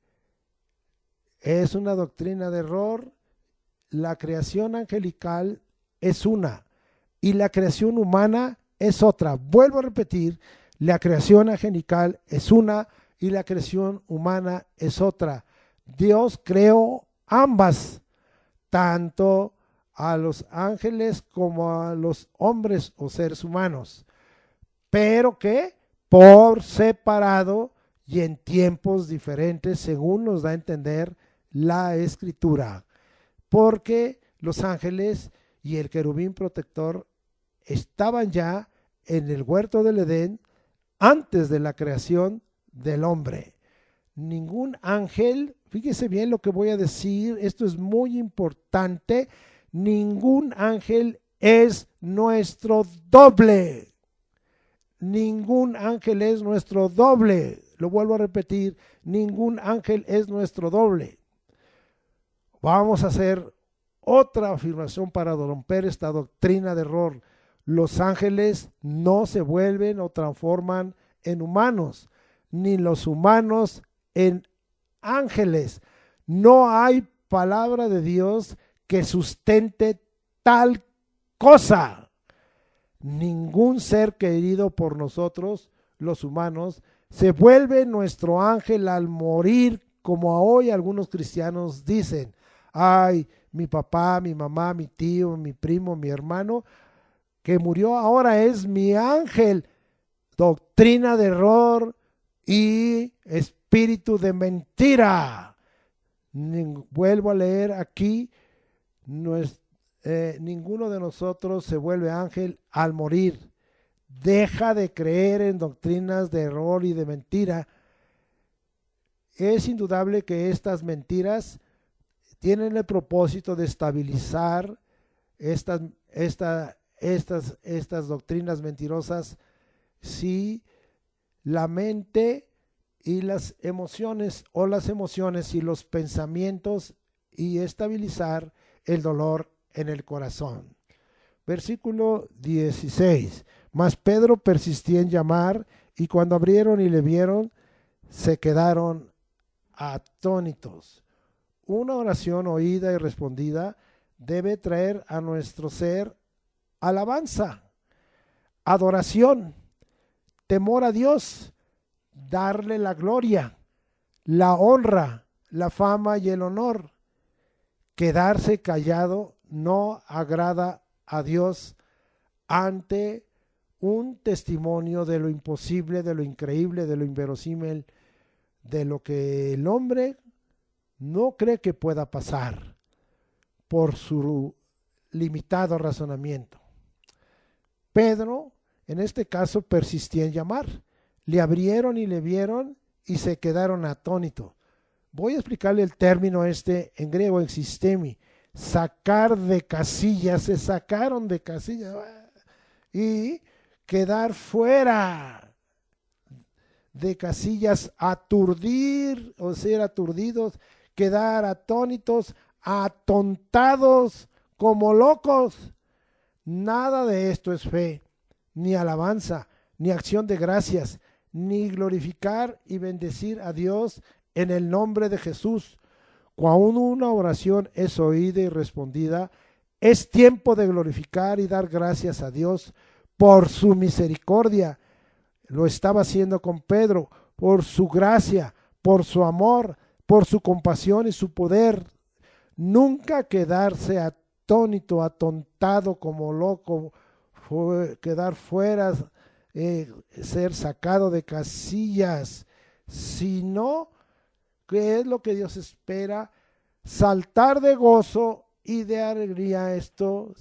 Es una doctrina de error. La creación angelical es una y la creación humana es otra. Vuelvo a repetir, la creación angelical es una y la creación humana es otra. Dios creó ambas, tanto a los ángeles como a los hombres o seres humanos, pero que por separado y en tiempos diferentes, según nos da a entender la Escritura. Porque los ángeles y el querubín protector estaban ya en el huerto del Edén antes de la creación del hombre. Ningún ángel, fíjese bien lo que voy a decir, esto es muy importante, ningún ángel es nuestro doble. Ningún ángel es nuestro doble. Lo vuelvo a repetir, ningún ángel es nuestro doble. Vamos a hacer otra afirmación para romper esta doctrina de error. Los ángeles no se vuelven o transforman en humanos, ni los humanos en ángeles. No hay palabra de Dios que sustente tal cosa. Ningún ser querido por nosotros, los humanos, se vuelve nuestro ángel al morir, como hoy algunos cristianos dicen. Ay, mi papá, mi mamá, mi tío, mi primo, mi hermano, que murió ahora es mi ángel. Doctrina de error y espíritu de mentira. Vuelvo a leer aquí, ninguno de nosotros se vuelve ángel al morir. Deja de creer en doctrinas de error y de mentira. Es indudable que estas mentiras tienen el propósito de estabilizar estas, estas doctrinas mentirosas si la mente y las emociones o las emociones y los pensamientos y estabilizar el dolor en el corazón. Versículo 16. Mas Pedro persistía en llamar y cuando abrieron y le vieron se quedaron atónitos. Una oración oída y respondida debe traer a nuestro ser alabanza, adoración, temor a Dios, darle la gloria, la honra, la fama y el honor. Quedarse callado no agrada a Dios ante un testimonio de lo imposible, de lo increíble, de lo inverosímil, de lo que el hombre no cree que pueda pasar por su limitado razonamiento. Pedro, en este caso, persistía en llamar. Le abrieron y le vieron y se quedaron atónitos. Voy a explicarle el término en griego, existemi, sacar de casillas, se sacaron de casillas y quedar fuera de casillas, aturdir, o ser aturdidos, quedar atónitos, atontados como locos. Nada de esto es fe, ni alabanza, ni acción de gracias, ni glorificar y bendecir a Dios en el nombre de Jesús. Cuando una oración es oída y respondida, es tiempo de glorificar y dar gracias a Dios por su misericordia. Lo estaba haciendo con Pedro, por su gracia, por su amor, por su compasión y su poder. Nunca quedarse atónito, atontado como loco, quedar fuera, ser sacado de casillas, sino que es lo que Dios espera, saltar de gozo y de alegría. Esto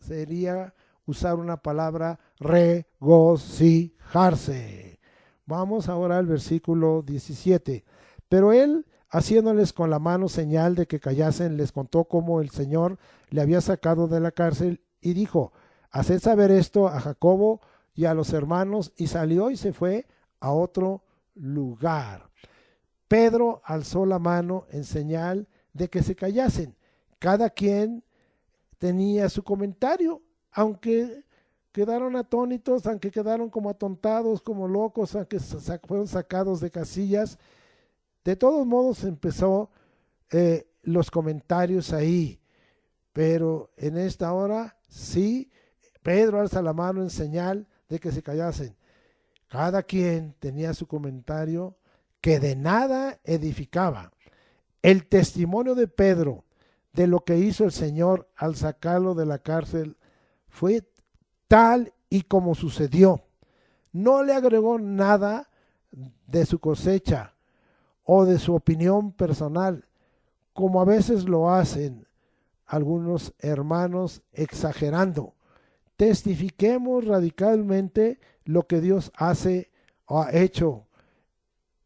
sería usar una palabra, regocijarse. Vamos ahora al versículo 17. Pero él, haciéndoles con la mano señal de que callasen, les contó cómo el Señor le había sacado de la cárcel y dijo, haced saber esto a Jacobo y a los hermanos, y salió y se fue a otro lugar. Pedro alzó la mano en señal de que se callasen. Cada quien tenía su comentario, aunque quedaron atónitos, aunque quedaron como atontados, como locos, aunque fueron sacados de casillas. De todos modos empezó los comentarios ahí, pero en esta hora sí, Pedro alza la mano en señal de que se callasen. Cada quien tenía su comentario que de nada edificaba. El testimonio de Pedro de lo que hizo el Señor al sacarlo de la cárcel fue tal y como sucedió. No le agregó nada de su cosecha o de su opinión personal, como a veces lo hacen algunos hermanos exagerando. Testifiquemos radicalmente lo que Dios hace o ha hecho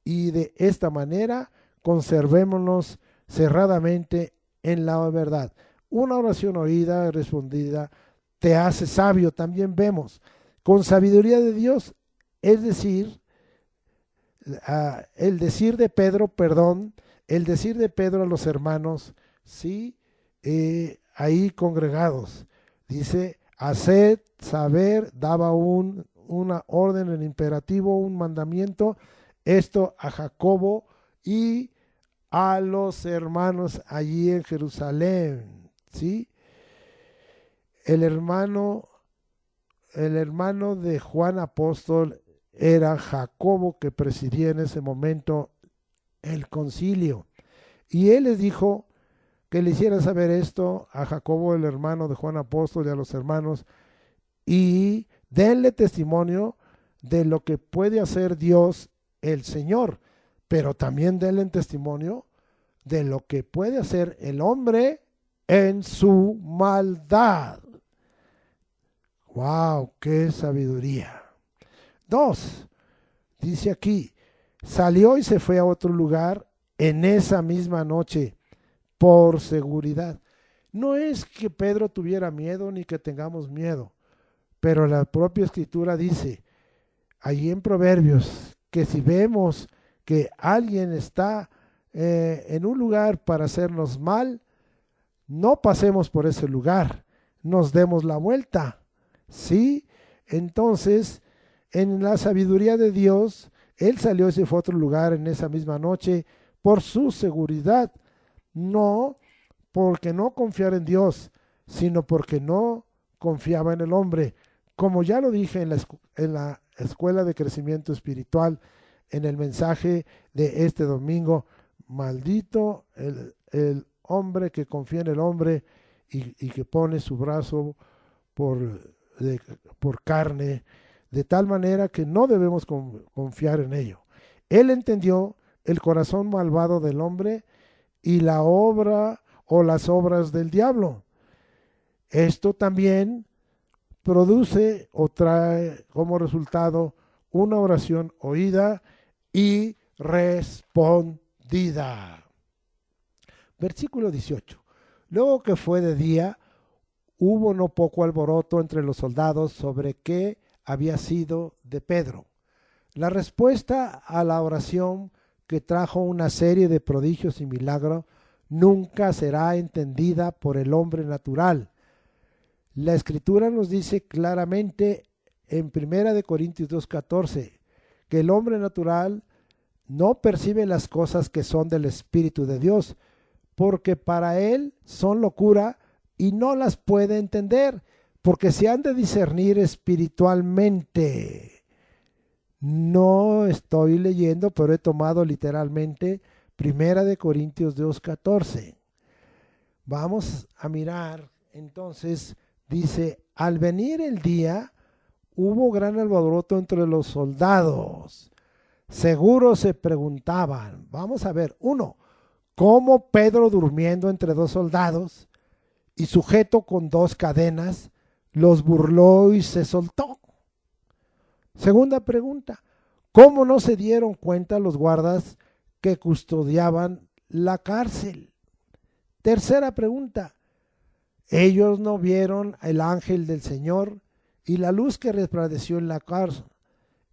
y de esta manera conservémonos cerradamente en la verdad. Una oración oída y respondida te hace sabio, también vemos, con sabiduría de Dios, es decir, el decir de Pedro a los hermanos, sí, ahí congregados, dice, haced saber, daba una orden en imperativo, un mandamiento, esto a Jacobo y a los hermanos allí en Jerusalén, ¿sí? El hermano el hermano de Juan Apóstol era Jacobo, que presidía en ese momento el concilio. Y él les dijo que le hiciera saber esto a Jacobo, el hermano de Juan Apóstol, y a los hermanos, y denle testimonio de lo que puede hacer Dios el Señor, pero también denle testimonio de lo que puede hacer el hombre en su maldad. ¡Wow! ¡Qué sabiduría! 2. Dice aquí, salió y se fue a otro lugar en esa misma noche por seguridad. No es que Pedro tuviera miedo ni que tengamos miedo, pero la propia escritura dice, allí en Proverbios, que si vemos que alguien está en un lugar para hacernos mal, no pasemos por ese lugar, nos demos la vuelta. ¿Sí? Entonces, en la sabiduría de Dios, él salió y se fue a otro lugar en esa misma noche por su seguridad, no porque no confiara en Dios, sino porque no confiaba en el hombre. Como ya lo dije en la escuela de crecimiento espiritual, en el mensaje de este domingo, maldito el hombre que confía en el hombre y que pone su brazo por carne, de tal manera que no debemos confiar en ello. Él entendió el corazón malvado del hombre y la obra o las obras del diablo. Esto también produce o trae como resultado una oración oída y respondida. Versículo 18. Luego que fue de día, hubo no poco alboroto entre los soldados sobre qué había sido de Pedro. La respuesta a la oración, que trajo una serie de prodigios y milagros, nunca será entendida por el hombre natural. La Escritura nos dice claramente en 1 Corintios 2:14 que el hombre natural no percibe las cosas que son del Espíritu de Dios, porque para él son locura y no las puede entender, porque se han de discernir espiritualmente. No estoy leyendo, pero he tomado literalmente 1 Corintios 2:14. Vamos a mirar, entonces, dice, al venir el día, hubo gran alboroto entre los soldados. Seguro se preguntaban, vamos a ver, uno, ¿cómo Pedro, durmiendo entre dos soldados y sujeto con dos cadenas, los burló y se soltó? Segunda pregunta, ¿cómo no se dieron cuenta los guardas que custodiaban la cárcel? Tercera pregunta, ellos no vieron el ángel del Señor y la luz que resplandeció en la cárcel.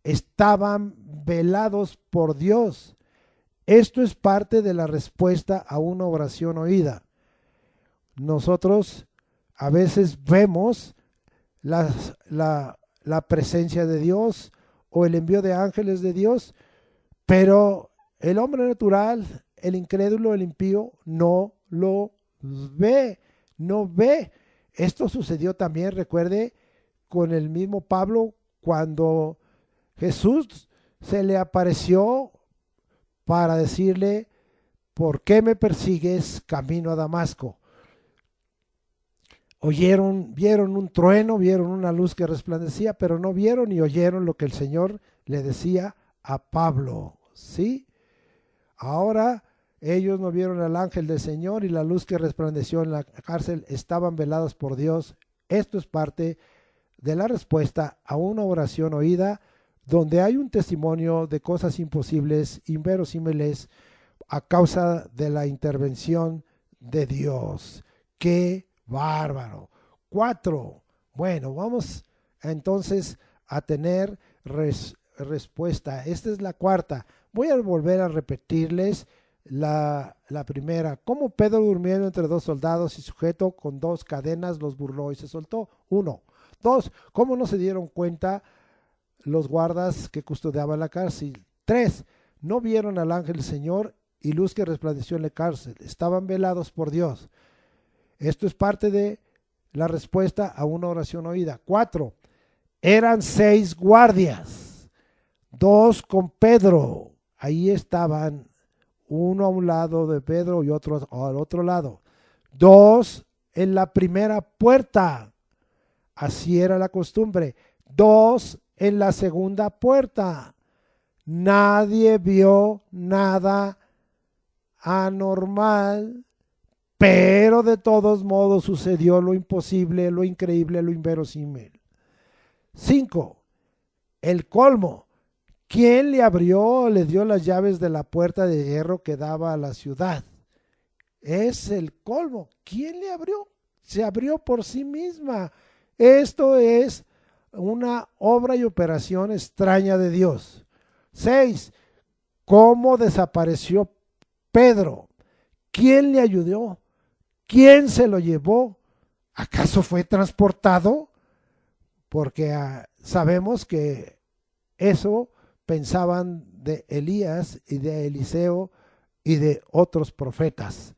Estaban velados por Dios. Esto es parte de la respuesta a una oración oída. Nosotros a veces vemos la presencia de Dios o el envío de ángeles de Dios, pero el hombre natural, el incrédulo, el impío, no lo ve, no ve. Esto sucedió también, recuerde, con el mismo Pablo cuando Jesús se le apareció para decirle, ¿por qué me persigues camino a Damasco? Vieron un trueno, vieron una luz que resplandecía, pero no vieron ni oyeron lo que el Señor le decía a Pablo, ¿sí? Ahora ellos no vieron al ángel del Señor y la luz que resplandeció en la cárcel, estaban velados por Dios. Esto es parte de la respuesta a una oración oída, donde hay un testimonio de cosas imposibles, inverosímiles, a causa de la intervención de Dios. ¡Qué bárbaro! 4. Bueno, vamos entonces a tener respuesta. Esta es la cuarta. Voy a volver a repetirles la primera. ¿Cómo Pedro, durmiendo entre dos soldados y sujeto con dos cadenas, los burló y se soltó? 1. 2. ¿Cómo no se dieron cuenta los guardas que custodiaban la cárcel? 3. No vieron al ángel del Señor y luz que resplandeció en la cárcel. Estaban velados por Dios. Esto es parte de la respuesta a una oración oída. 4. Eran 6 guardias, 2 con Pedro. Ahí estaban, uno a un lado de Pedro y otro al otro lado. 2 en la primera puerta. Así era la costumbre. 2 en la segunda puerta. Nadie vio nada anormal, pero de todos modos sucedió lo imposible, lo increíble, lo inverosímil. 5. El colmo. ¿Quién le abrió, le dio las llaves de la puerta de hierro que daba a la ciudad? Es el colmo. ¿Quién le abrió? Se abrió por sí misma. Esto es una obra y operación extraña de Dios. 6. ¿Cómo desapareció Pedro? ¿Quién le ayudó? ¿Quién se lo llevó? ¿Acaso fue transportado? Porque sabemos que eso pensaban de Elías y de Eliseo y de otros profetas.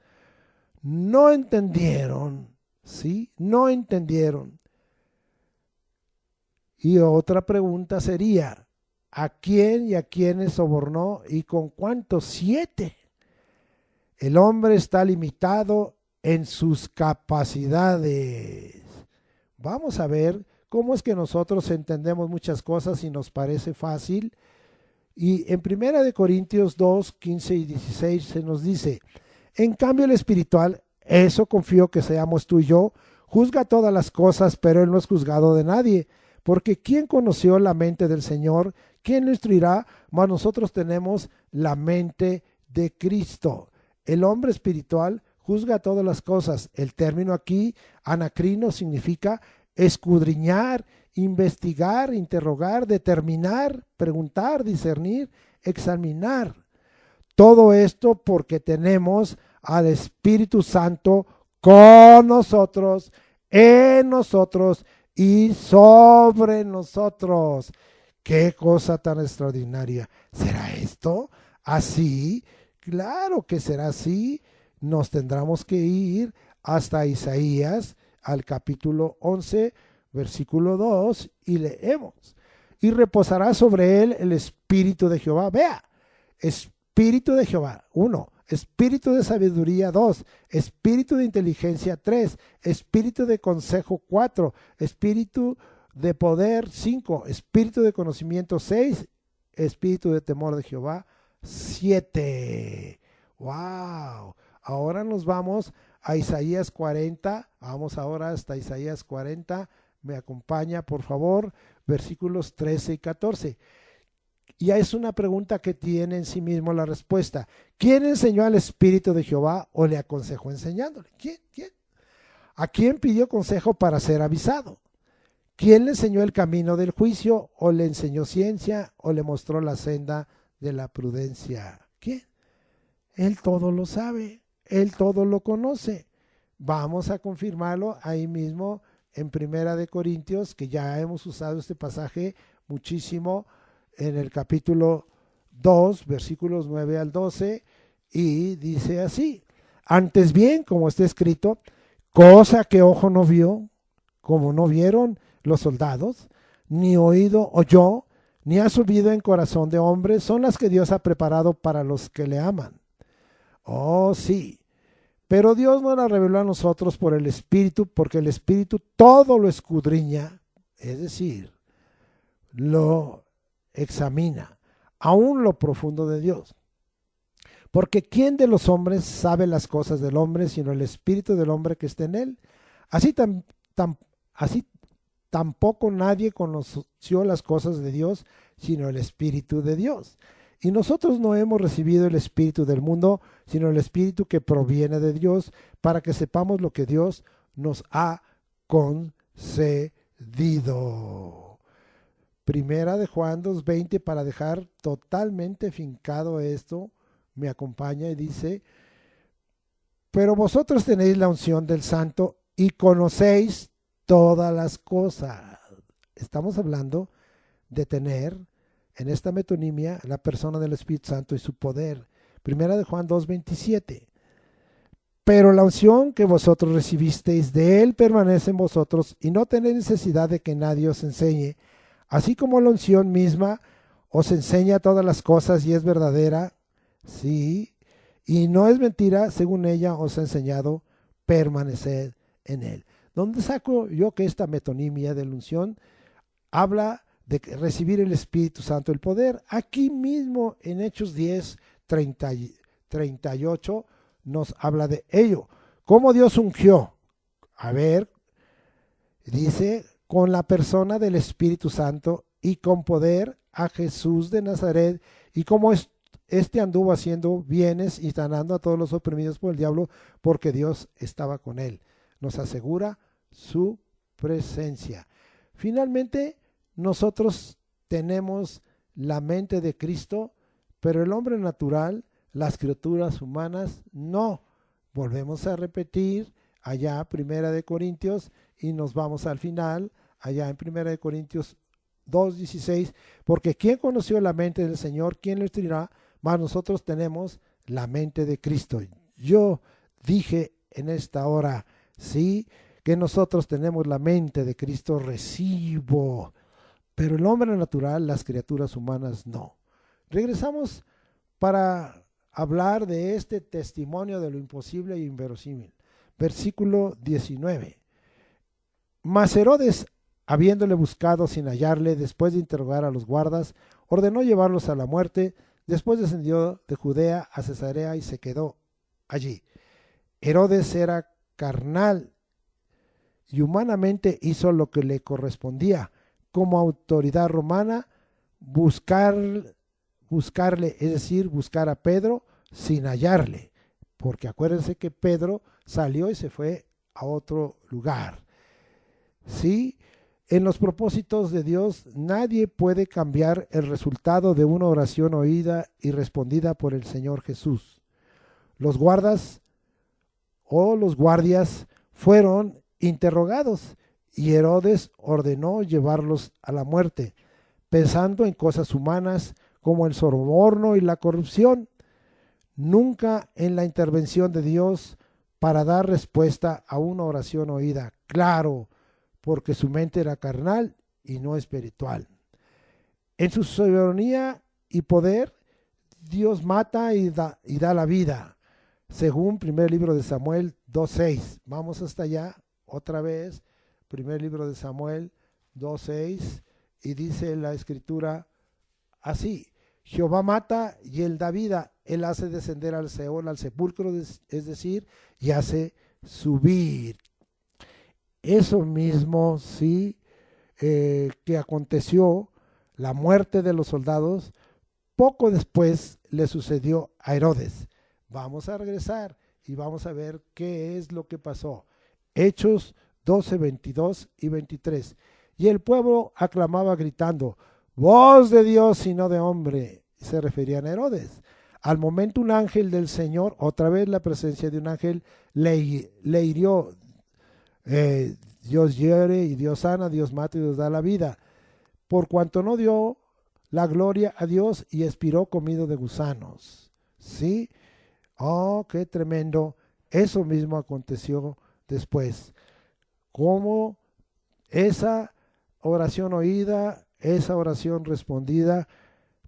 No entendieron, ¿sí? No entendieron. Y otra pregunta sería, ¿a quién y a quiénes sobornó y con cuántos? 7. El hombre está limitado en sus capacidades. Vamos a ver cómo es que nosotros entendemos muchas cosas y nos parece fácil. Y en 1 Corintios 2, 15 y 16 se nos dice, en cambio el espiritual, eso confío que seamos tú y yo, juzga todas las cosas, pero él no es juzgado de nadie. Porque ¿quién conoció la mente del Señor? ¿Quién lo instruirá? Mas nosotros tenemos la mente de Cristo. El hombre espiritual juzga todas las cosas. El término aquí, anacrino, significa escudriñar, investigar, interrogar, determinar, preguntar, discernir, examinar. Todo esto porque tenemos al Espíritu Santo con nosotros, en nosotros y sobre nosotros. ¡Qué cosa tan extraordinaria! ¿Será esto así? Claro que será así. Nos tendremos que ir hasta Isaías, al capítulo 11, versículo 2, y leemos. Y reposará sobre él el Espíritu de Jehová. Vea, Espíritu de Jehová, 1. Espíritu de sabiduría, 2. Espíritu de inteligencia, 3. Espíritu de consejo, 4. Espíritu de poder, 5. Espíritu de conocimiento, 6. Espíritu de temor de Jehová, 7. ¡Wow! Ahora nos vamos a Isaías 40. Vamos ahora hasta Isaías 40. Me acompaña, por favor, versículos 13 y 14. Ya es una pregunta que tiene en sí mismo la respuesta. ¿Quién enseñó al Espíritu de Jehová o le aconsejó enseñándole? ¿Quién? ¿A quién pidió consejo para ser avisado? ¿Quién le enseñó el camino del juicio o le enseñó ciencia o le mostró la senda de la prudencia? ¿Quién? Él todo lo sabe, él todo lo conoce. Vamos a confirmarlo ahí mismo en 1 Corintios, que ya hemos usado este pasaje muchísimo, en el capítulo 2, versículos 9 al 12, y dice así: antes bien, como está escrito, cosa que ojo no vio, como no vieron los soldados, ni oído oyó, ni ha subido en corazón de hombre, son las que Dios ha preparado para los que le aman. Oh, sí. Pero Dios no la reveló a nosotros por el Espíritu, porque el Espíritu todo lo escudriña, es decir, lo examina, aún lo profundo de Dios. Porque ¿quién de los hombres sabe las cosas del hombre, sino el Espíritu del hombre que está en él? Así, así tampoco nadie conoció las cosas de Dios, sino el Espíritu de Dios. Y nosotros no hemos recibido el Espíritu del mundo, sino el Espíritu que proviene de Dios, para que sepamos lo que Dios nos ha concedido. Primera de Juan 2:20, para dejar totalmente fincado esto, me acompaña y dice: pero vosotros tenéis la unción del Santo y conocéis todas las cosas. Estamos hablando de tener en esta metonimia la persona del Espíritu Santo y su poder. Primera de Juan 2:27. Pero la unción que vosotros recibisteis de él permanece en vosotros y no tenéis necesidad de que nadie os enseñe, así como la unción misma os enseña todas las cosas y es verdadera, sí, y no es mentira, según ella os ha enseñado, permanecer en él. ¿Dónde saco yo que esta metonimia de la unción habla de recibir el Espíritu Santo, el poder? Aquí mismo en Hechos 10, 38 nos habla de ello. ¿Cómo Dios ungió? A ver, dice, con la persona del Espíritu Santo y con poder a Jesús de Nazaret, y como este anduvo haciendo bienes y sanando a todos los oprimidos por el diablo, porque Dios estaba con él. Nos asegura su presencia. Finalmente, nosotros tenemos la mente de Cristo, pero el hombre natural, las criaturas humanas, no. Volvemos a repetir allá Primera de Corintios y nos vamos al final, allá en Primera de Corintios 2:16, porque ¿quién conoció la mente del Señor? ¿Quién lo dirá? Mas nosotros tenemos la mente de Cristo. Yo dije en esta hora, sí, que nosotros tenemos la mente de Cristo, recibo, pero el hombre natural, las criaturas humanas, no. Regresamos para hablar de este testimonio de lo imposible e inverosímil. Versículo 19. Mas Herodes, habiéndole buscado sin hallarle, después de interrogar a los guardas, ordenó llevarlos a la muerte. Después descendió de Judea a Cesarea y se quedó allí. Herodes era carnal y humanamente hizo lo que le correspondía. Como autoridad romana, buscarle, es decir, buscar a Pedro sin hallarle, porque acuérdense que Pedro salió y se fue a otro lugar. ¿Sí? En los propósitos de Dios, nadie puede cambiar el resultado de una oración oída y respondida por el Señor Jesús. Los guardas o los guardias fueron interrogados y Herodes ordenó llevarlos a la muerte, pensando en cosas humanas como el soborno y la corrupción, nunca en la intervención de Dios para dar respuesta a una oración oída. Claro, porque su mente era carnal y no espiritual. En su soberanía y poder, Dios mata y da la vida, según primer libro de Samuel 2:6. Vamos hasta allá, otra vez, primer libro de Samuel 2:6, y dice la escritura así: Jehová mata y él da vida, él hace descender al Seol, al sepulcro, es decir, y hace subir. Eso mismo, sí, que aconteció, la muerte de los soldados, poco después le sucedió a Herodes. Vamos a regresar y vamos a ver qué es lo que pasó. Hechos 12, 22 y 23. Y el pueblo aclamaba gritando: voz de Dios y no de hombre. Se referían a Herodes. Al momento un ángel del Señor, otra vez la presencia de un ángel, le hirió. Dios hiere y Dios sana, Dios mata y Dios da la vida, por cuanto no dio la gloria a Dios y expiró comido de gusanos. ¿Sí? Oh, qué tremendo. Eso mismo aconteció después. Como esa oración oída, esa oración respondida,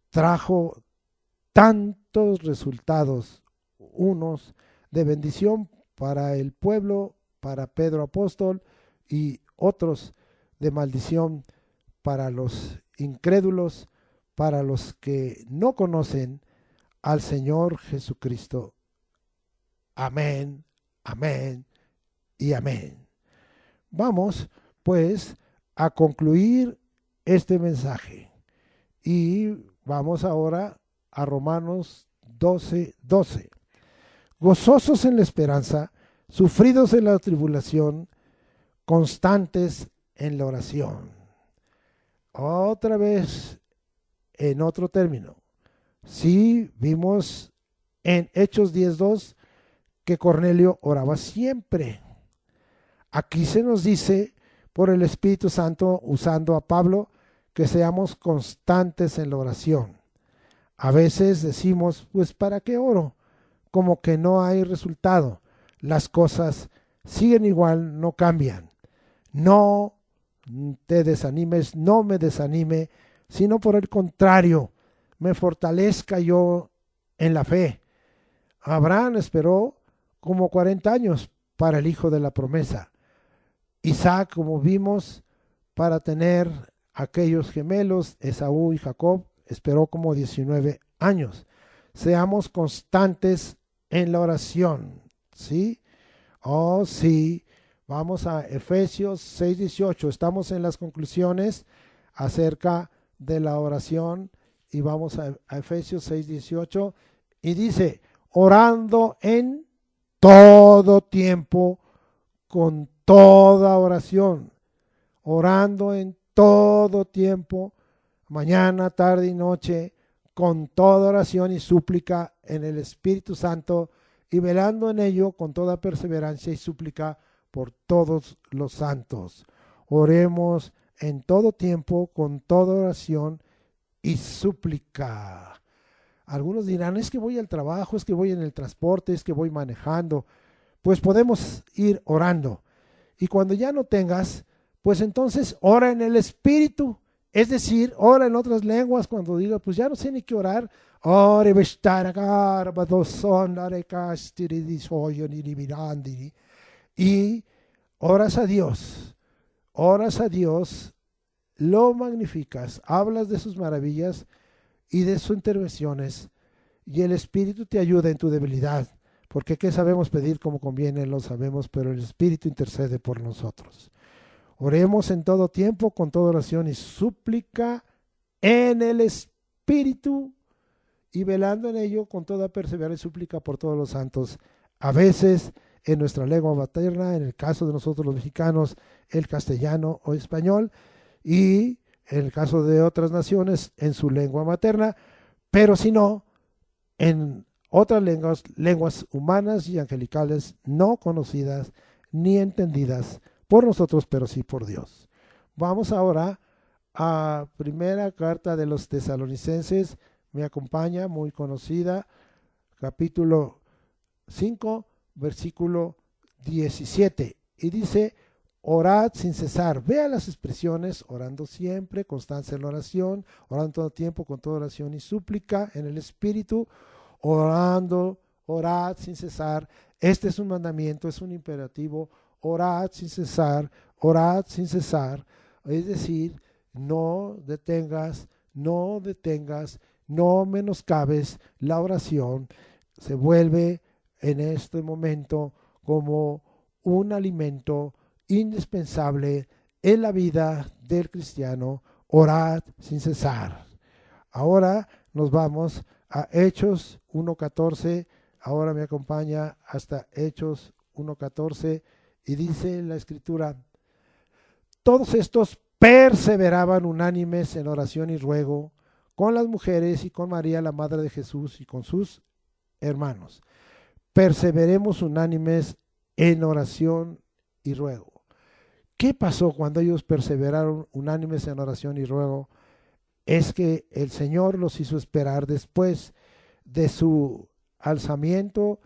trajo tantos resultados, unos de bendición para el pueblo, para Pedro apóstol, y otros de maldición para los incrédulos, para los que no conocen al Señor Jesucristo. Amén, amén y amén. Vamos pues a concluir este mensaje y vamos ahora a Romanos 12:12. Gozosos en la esperanza, sufridos en la tribulación, constantes en la oración. Otra vez, en otro término. Sí, vimos en Hechos 10:2 que Cornelio oraba siempre. Aquí se nos dice por el Espíritu Santo, usando a Pablo, que seamos constantes en la oración. A veces decimos, pues ¿para qué oro? Como que no hay resultado. las cosas siguen igual, no cambian. No te desanimes, no me desanime, sino por el contrario, me fortalezca yo en la fe. Abraham esperó como 40 años para el hijo de la promesa. Isaac, como vimos, para tener aquellos gemelos, Esaú y Jacob, esperó como 19 años. Seamos constantes en la oración, ¿sí? Oh, sí. Vamos a Efesios 6:18. Estamos en las conclusiones acerca de la oración y vamos a Efesios 6:18 y dice, orando en todo tiempo con toda oración, orando en todo tiempo, mañana, tarde y noche, con toda oración y súplica en el Espíritu Santo y velando en ello con toda perseverancia y súplica por todos los santos. Oremos en todo tiempo con toda oración y súplica. Algunos dirán, es que voy al trabajo, es que voy en el transporte, es que voy manejando. Pues podemos ir orando. Y cuando ya no tengas, pues entonces ora en el Espíritu. Es decir, ora en otras lenguas cuando diga, pues ya no sé ni qué orar. Y oras a Dios, lo magnificas, hablas de sus maravillas y de sus intervenciones, y el Espíritu te ayuda en tu debilidad, porque qué sabemos pedir como conviene, lo sabemos, pero el Espíritu intercede por nosotros. Oremos en todo tiempo, con toda oración y súplica en el Espíritu, y velando en ello con toda perseverancia y súplica por todos los santos. A veces en nuestra lengua materna, en el caso de nosotros los mexicanos, el castellano o español, y en el caso de otras naciones, en su lengua materna, pero si no, en otras lenguas humanas y angelicales no conocidas ni entendidas por nosotros, pero sí por Dios. Vamos ahora a primera carta de los Tesalonicenses, me acompaña, muy conocida, capítulo 5, versículo 17, y dice, orad sin cesar. Vea las expresiones, orando siempre, constancia en la oración, orando todo tiempo con toda oración y súplica en el Espíritu, orando, orad sin cesar. Este es un mandamiento, es un imperativo, orad sin cesar, orad sin cesar. Es decir, no detengas, no detengas, no menoscabes la oración. Se vuelve en este momento como un alimento indispensable en la vida del cristiano. Orad sin cesar. Ahora nos vamos a Hechos 1:14. Ahora me acompaña hasta Hechos 1:14 y dice la escritura, todos estos perseveraban unánimes en oración y ruego con las mujeres y con María, la madre de Jesús, y con sus hermanos. Perseveremos unánimes en oración y ruego. ¿Qué pasó cuando ellos perseveraron unánimes en oración y ruego? Es que el Señor los hizo esperar después de su alzamiento,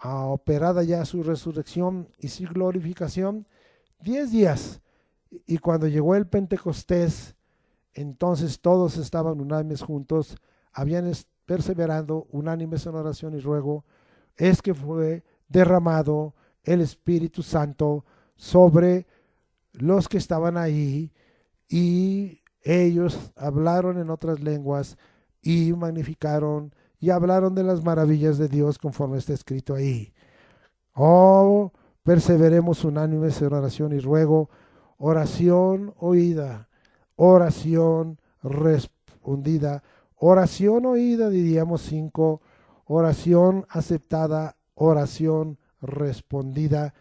operada ya su resurrección y su glorificación, 10 días. Y cuando llegó el Pentecostés, entonces todos estaban unánimes juntos, habían perseverando unánimes en oración y ruego. Es que fue derramado el Espíritu Santo sobre los que estaban ahí, y ellos hablaron en otras lenguas y magnificaron y hablaron de las maravillas de Dios conforme está escrito ahí. Oh, perseveremos unánimes en oración y ruego, oración oída, oración respondida, oración oída diríamos 5, oración aceptada, oración respondida,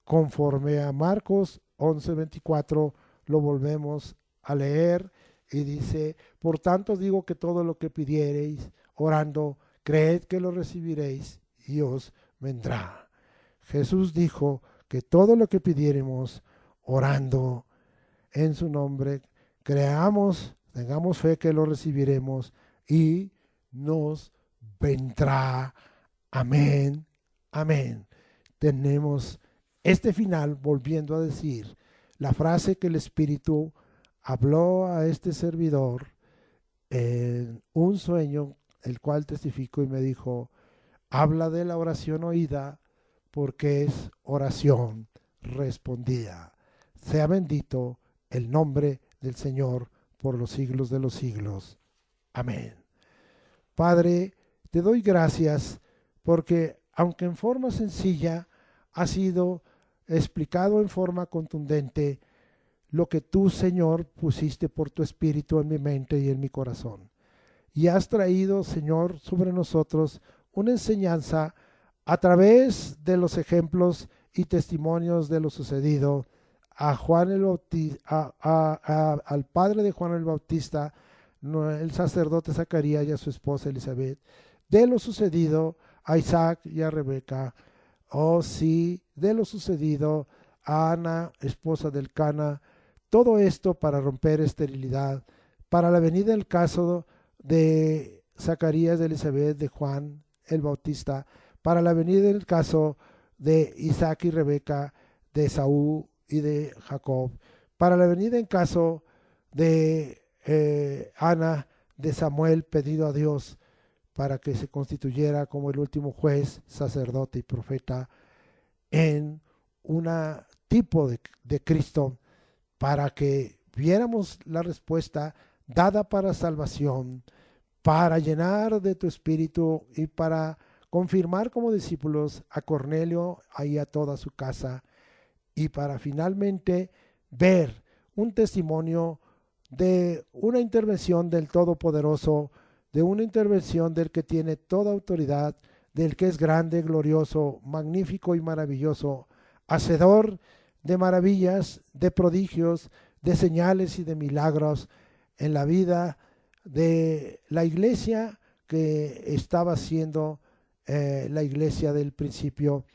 conforme a Marcos 11:24, lo volvemos a leer y dice, por tanto digo que todo lo que pidiereis orando, creed que lo recibiréis y os vendrá. Jesús dijo que todo lo que pidiéremos orando en su nombre, creamos, tengamos fe que lo recibiremos y nos vendrá. Amén, amén. tenemos este final volviendo a decir la frase que el Espíritu habló a este servidor en un sueño, el cual testifico, y me dijo: habla de la oración oída, porque es oración respondida. Sea bendito el nombre del Señor por los siglos de los siglos. Amén. Padre, te doy gracias porque, aunque en forma sencilla, ha sido explicado en forma contundente lo que tú, Señor, pusiste por tu Espíritu en mi mente y en mi corazón. Y has traído, Señor, sobre nosotros una enseñanza a través de los ejemplos y testimonios de lo sucedido a Juan el Bautista, al padre de Juan el Bautista, el sacerdote Zacarías, y a su esposa Elizabeth, de lo sucedido a Isaac y a Rebeca, sí, de lo sucedido a Ana, esposa del Cana. Todo esto para romper esterilidad, para la venida del caso de Zacarías, de Elizabeth, de Juan el Bautista, para la venida del caso de Isaac y Rebeca, de Esaú y de Jacob, para la venida en caso de Ana, de Samuel, pedido a Dios para que se constituyera como el último juez, sacerdote y profeta, en un tipo de Cristo, para que viéramos la respuesta dada para salvación, para llenar de tu espíritu y para confirmar como discípulos a Cornelio y a toda su casa, y para finalmente ver un testimonio de una intervención del Todopoderoso, de una intervención del que tiene toda autoridad, del que es grande, glorioso, magnífico y maravilloso, hacedor de maravillas, de prodigios, de señales y de milagros en la vida de la iglesia que estaba siendo la iglesia del principio,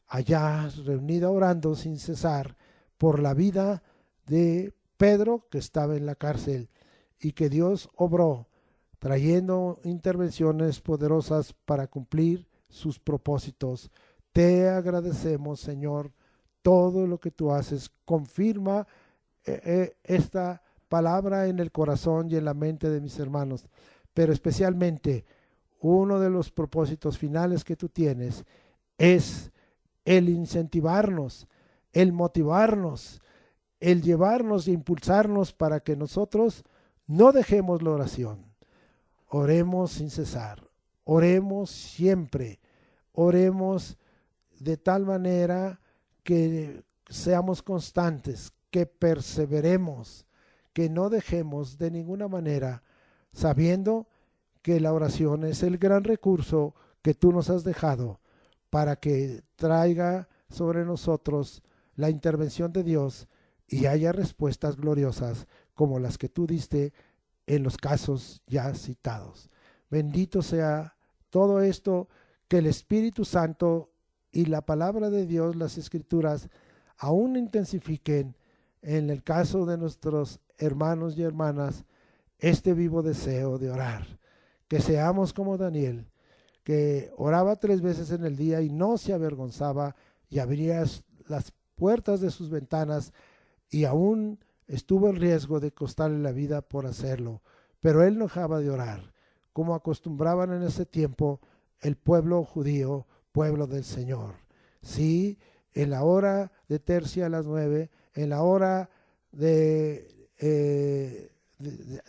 allá reunida orando sin cesar por la vida de Pedro, que estaba en la cárcel, y que Dios obró trayendo intervenciones poderosas para cumplir sus propósitos. Te agradecemos, Señor, todo lo que tú haces. Confirma esta palabra en el corazón y en la mente de mis hermanos, pero especialmente uno de los propósitos finales que tú tienes es el incentivarnos, el motivarnos, el llevarnos e impulsarnos para que nosotros no dejemos la oración. Oremos sin cesar, oremos siempre, oremos de tal manera que seamos constantes, que perseveremos, que no dejemos de ninguna manera, sabiendo que la oración es el gran recurso que tú nos has dejado para que traiga sobre nosotros la intervención de Dios y haya respuestas gloriosas como las que tú diste en los casos ya citados. Bendito sea todo esto, que el Espíritu Santo y la palabra de Dios, las Escrituras, aún intensifiquen en el caso de nuestros hermanos y hermanas este vivo deseo de orar. Que seamos como Daniel, que oraba 3 veces en el día y no se avergonzaba, y abría las puertas de sus ventanas, y aún estuvo en riesgo de costarle la vida por hacerlo, pero él no dejaba de orar, como acostumbraban en ese tiempo el pueblo judío, pueblo del Señor. Sí, en la hora de tercia a las 9, en la hora de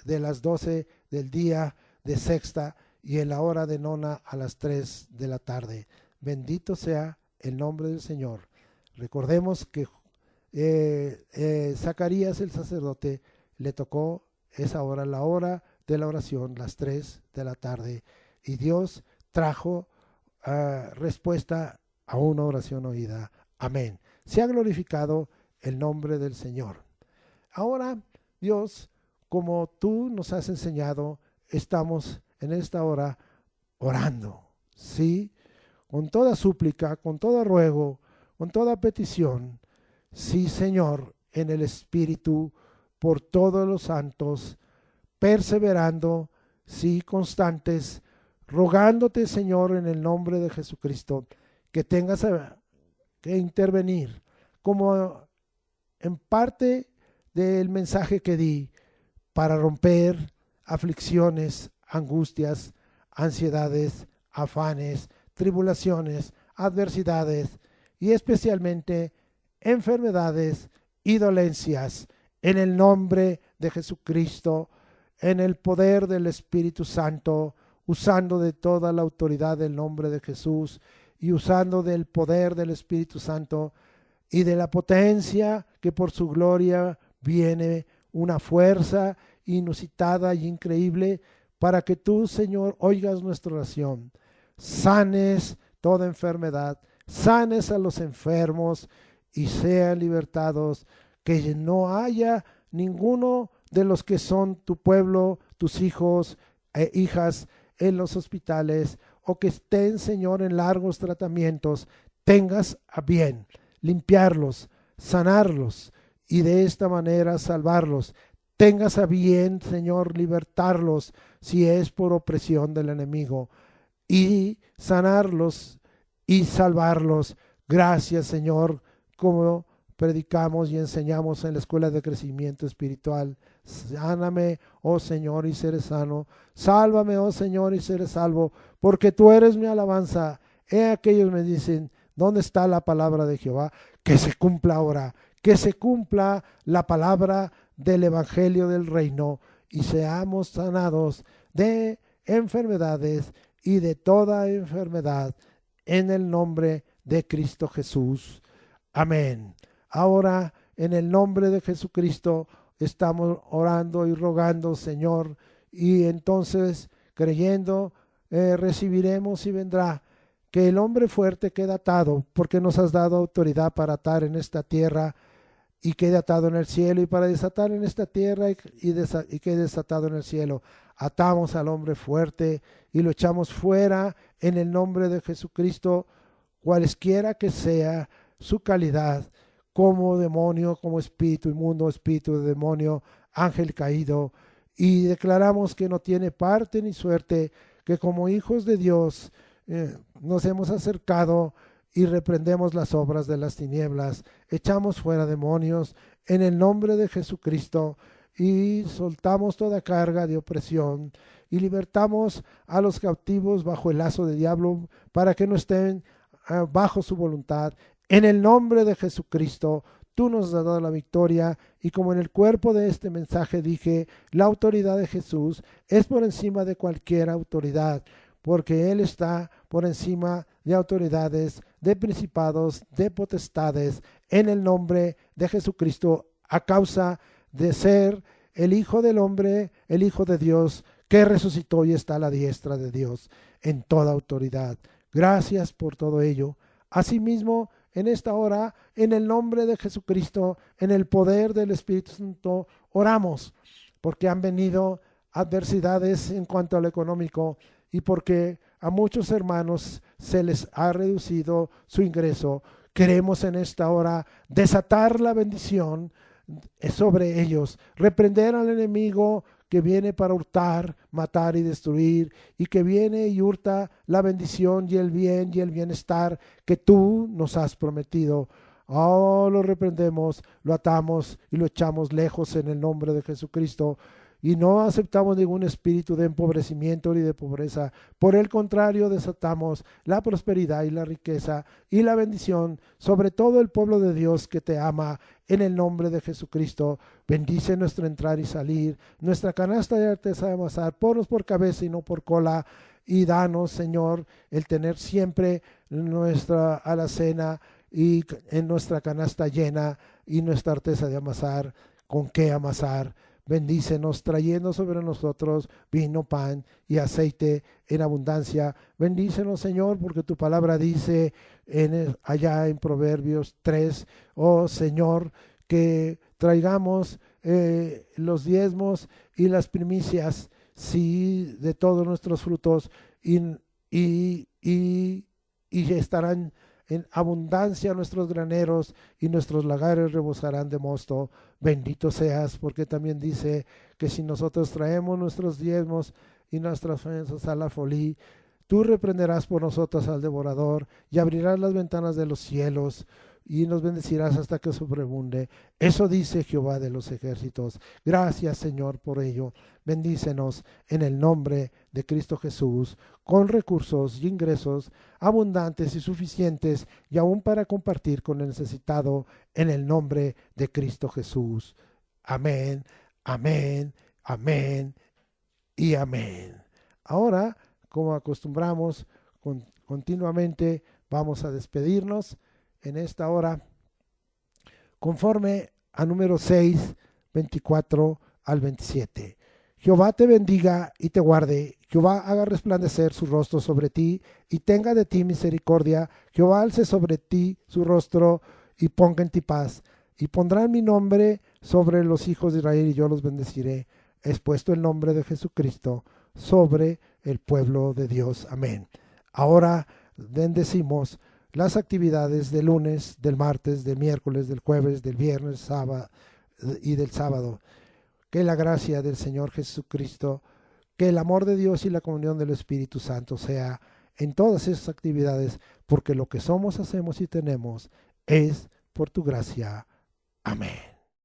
las 12 del día de sexta, y en la hora de nona a las 3 de la tarde. Bendito sea el nombre del Señor. Recordemos que Zacarías el sacerdote le tocó esa hora, la hora de la oración, las 3 de la tarde, y Dios trajo respuesta a una oración oída. Amén. Se ha glorificado el nombre del Señor. Ahora, Dios, como tú nos has enseñado, estamos en esta hora orando, ¿sí? Con toda súplica, con todo ruego, con toda petición. Sí, Señor, en el Espíritu, por todos los santos, perseverando, sí, constantes, rogándote, Señor, en el nombre de Jesucristo, que tengas que intervenir, como en parte del mensaje que di, para romper aflicciones, angustias, ansiedades, afanes, tribulaciones, adversidades y especialmente enfermedades y dolencias, en el nombre de Jesucristo, en el poder del Espíritu Santo, usando de toda la autoridad del nombre de Jesús y usando del poder del Espíritu Santo y de la potencia que por su gloria viene, una fuerza inusitada y increíble, para que tú, Señor, oigas nuestra oración, sanes toda enfermedad, sanes a los enfermos y sean libertados, que no haya ninguno de los que son tu pueblo, tus hijos e hijas en los hospitales, o que estén, Señor, en largos tratamientos, tengas a bien limpiarlos, sanarlos y de esta manera salvarlos. Tengas a bien, Señor, libertarlos si es por opresión del enemigo, y sanarlos y salvarlos. Gracias, Señor, como predicamos y enseñamos en la escuela de crecimiento espiritual. Sáname, oh Señor, y seré sano. Sálvame, oh Señor, y seré salvo, porque tú eres mi alabanza. Aquellos me dicen, ¿dónde está la palabra de Jehová? Que se cumpla ahora, que se cumpla la palabra del evangelio del reino y seamos sanados de enfermedades y de toda enfermedad en el nombre de Cristo Jesús. Amén. Ahora, en el nombre de Jesucristo, estamos orando y rogando, Señor, y entonces, creyendo, recibiremos y vendrá. Que el hombre fuerte quede atado, porque nos has dado autoridad para atar en esta tierra y quede atado en el cielo, y para desatar en esta tierra y quede desatado en el cielo. Atamos al hombre fuerte y lo echamos fuera en el nombre de Jesucristo, cualesquiera que sea su calidad, como demonio, como espíritu inmundo, espíritu de demonio, ángel caído, y declaramos que no tiene parte ni suerte, que como hijos de Dios nos hemos acercado y reprendemos las obras de las tinieblas, echamos fuera demonios en el nombre de Jesucristo y soltamos toda carga de opresión y libertamos a los cautivos bajo el lazo del diablo para que no estén bajo su voluntad. En el nombre de Jesucristo, tú nos has dado la victoria, y como en el cuerpo de este mensaje dije, la autoridad de Jesús es por encima de cualquier autoridad, porque Él está por encima de autoridades, de principados, de potestades, en el nombre de Jesucristo, a causa de ser el Hijo del Hombre, el Hijo de Dios, que resucitó y está a la diestra de Dios en toda autoridad. Gracias por todo ello. Asimismo, en esta hora, en el nombre de Jesucristo, en el poder del Espíritu Santo, oramos, porque han venido adversidades en cuanto a lo económico, y porque a muchos hermanos se les ha reducido su ingreso. Queremos en esta hora desatar la bendición sobre ellos, reprender al enemigo que viene para hurtar, matar y destruir, y que viene y hurta la bendición y el bien y el bienestar que tú nos has prometido. Oh, lo reprendemos, lo atamos y lo echamos lejos en el nombre de Jesucristo. Y no aceptamos ningún espíritu de empobrecimiento ni de pobreza. Por el contrario, desatamos la prosperidad y la riqueza y la bendición sobre todo el pueblo de Dios que te ama, en el nombre de Jesucristo. Bendice nuestro entrar y salir, nuestra canasta de artesa de amasar, ponnos por cabeza y no por cola, y danos, Señor, el tener siempre nuestra alacena y en nuestra canasta llena, y nuestra artesa de amasar con qué amasar. Bendícenos, trayendo sobre nosotros vino, pan y aceite en abundancia. Bendícenos, Señor, porque tu palabra dice allá en Proverbios 3, oh Señor, que traigamos los diezmos y las primicias, sí, de todos nuestros frutos, y estarán en abundancia nuestros graneros, y nuestros lagares rebosarán de mosto. Bendito seas, porque también dice que si nosotros traemos nuestros diezmos y nuestras ofrendas al alfolí, Tú reprenderás por nosotros al devorador y abrirás las ventanas de los cielos y nos bendecirás hasta que sobreabunde. Eso dice Jehová de los ejércitos. Gracias, Señor, por ello. Bendícenos en el nombre de Cristo Jesús, con recursos y ingresos abundantes y suficientes, y aún para compartir con el necesitado, en el nombre de Cristo Jesús. Amén, amén, amén y amén. Ahora, como acostumbramos continuamente, vamos a despedirnos en esta hora conforme a número 6, 24 al 27. Jehová te bendiga y te guarde. Jehová haga resplandecer su rostro sobre ti y tenga de ti misericordia. Jehová alce sobre ti su rostro y ponga en ti paz. Y pondrán mi nombre sobre los hijos de Israel y yo los bendeciré. He expuesto el nombre de Jesucristo sobre el pueblo de Dios. Amén. Ahora bendecimos las actividades del lunes, del martes, del miércoles, del jueves, del viernes, sábado y del sábado. Que la gracia del Señor Jesucristo, que el amor de Dios y la comunión del Espíritu Santo sea en todas esas actividades, porque lo que somos, hacemos y tenemos es por tu gracia. Amén.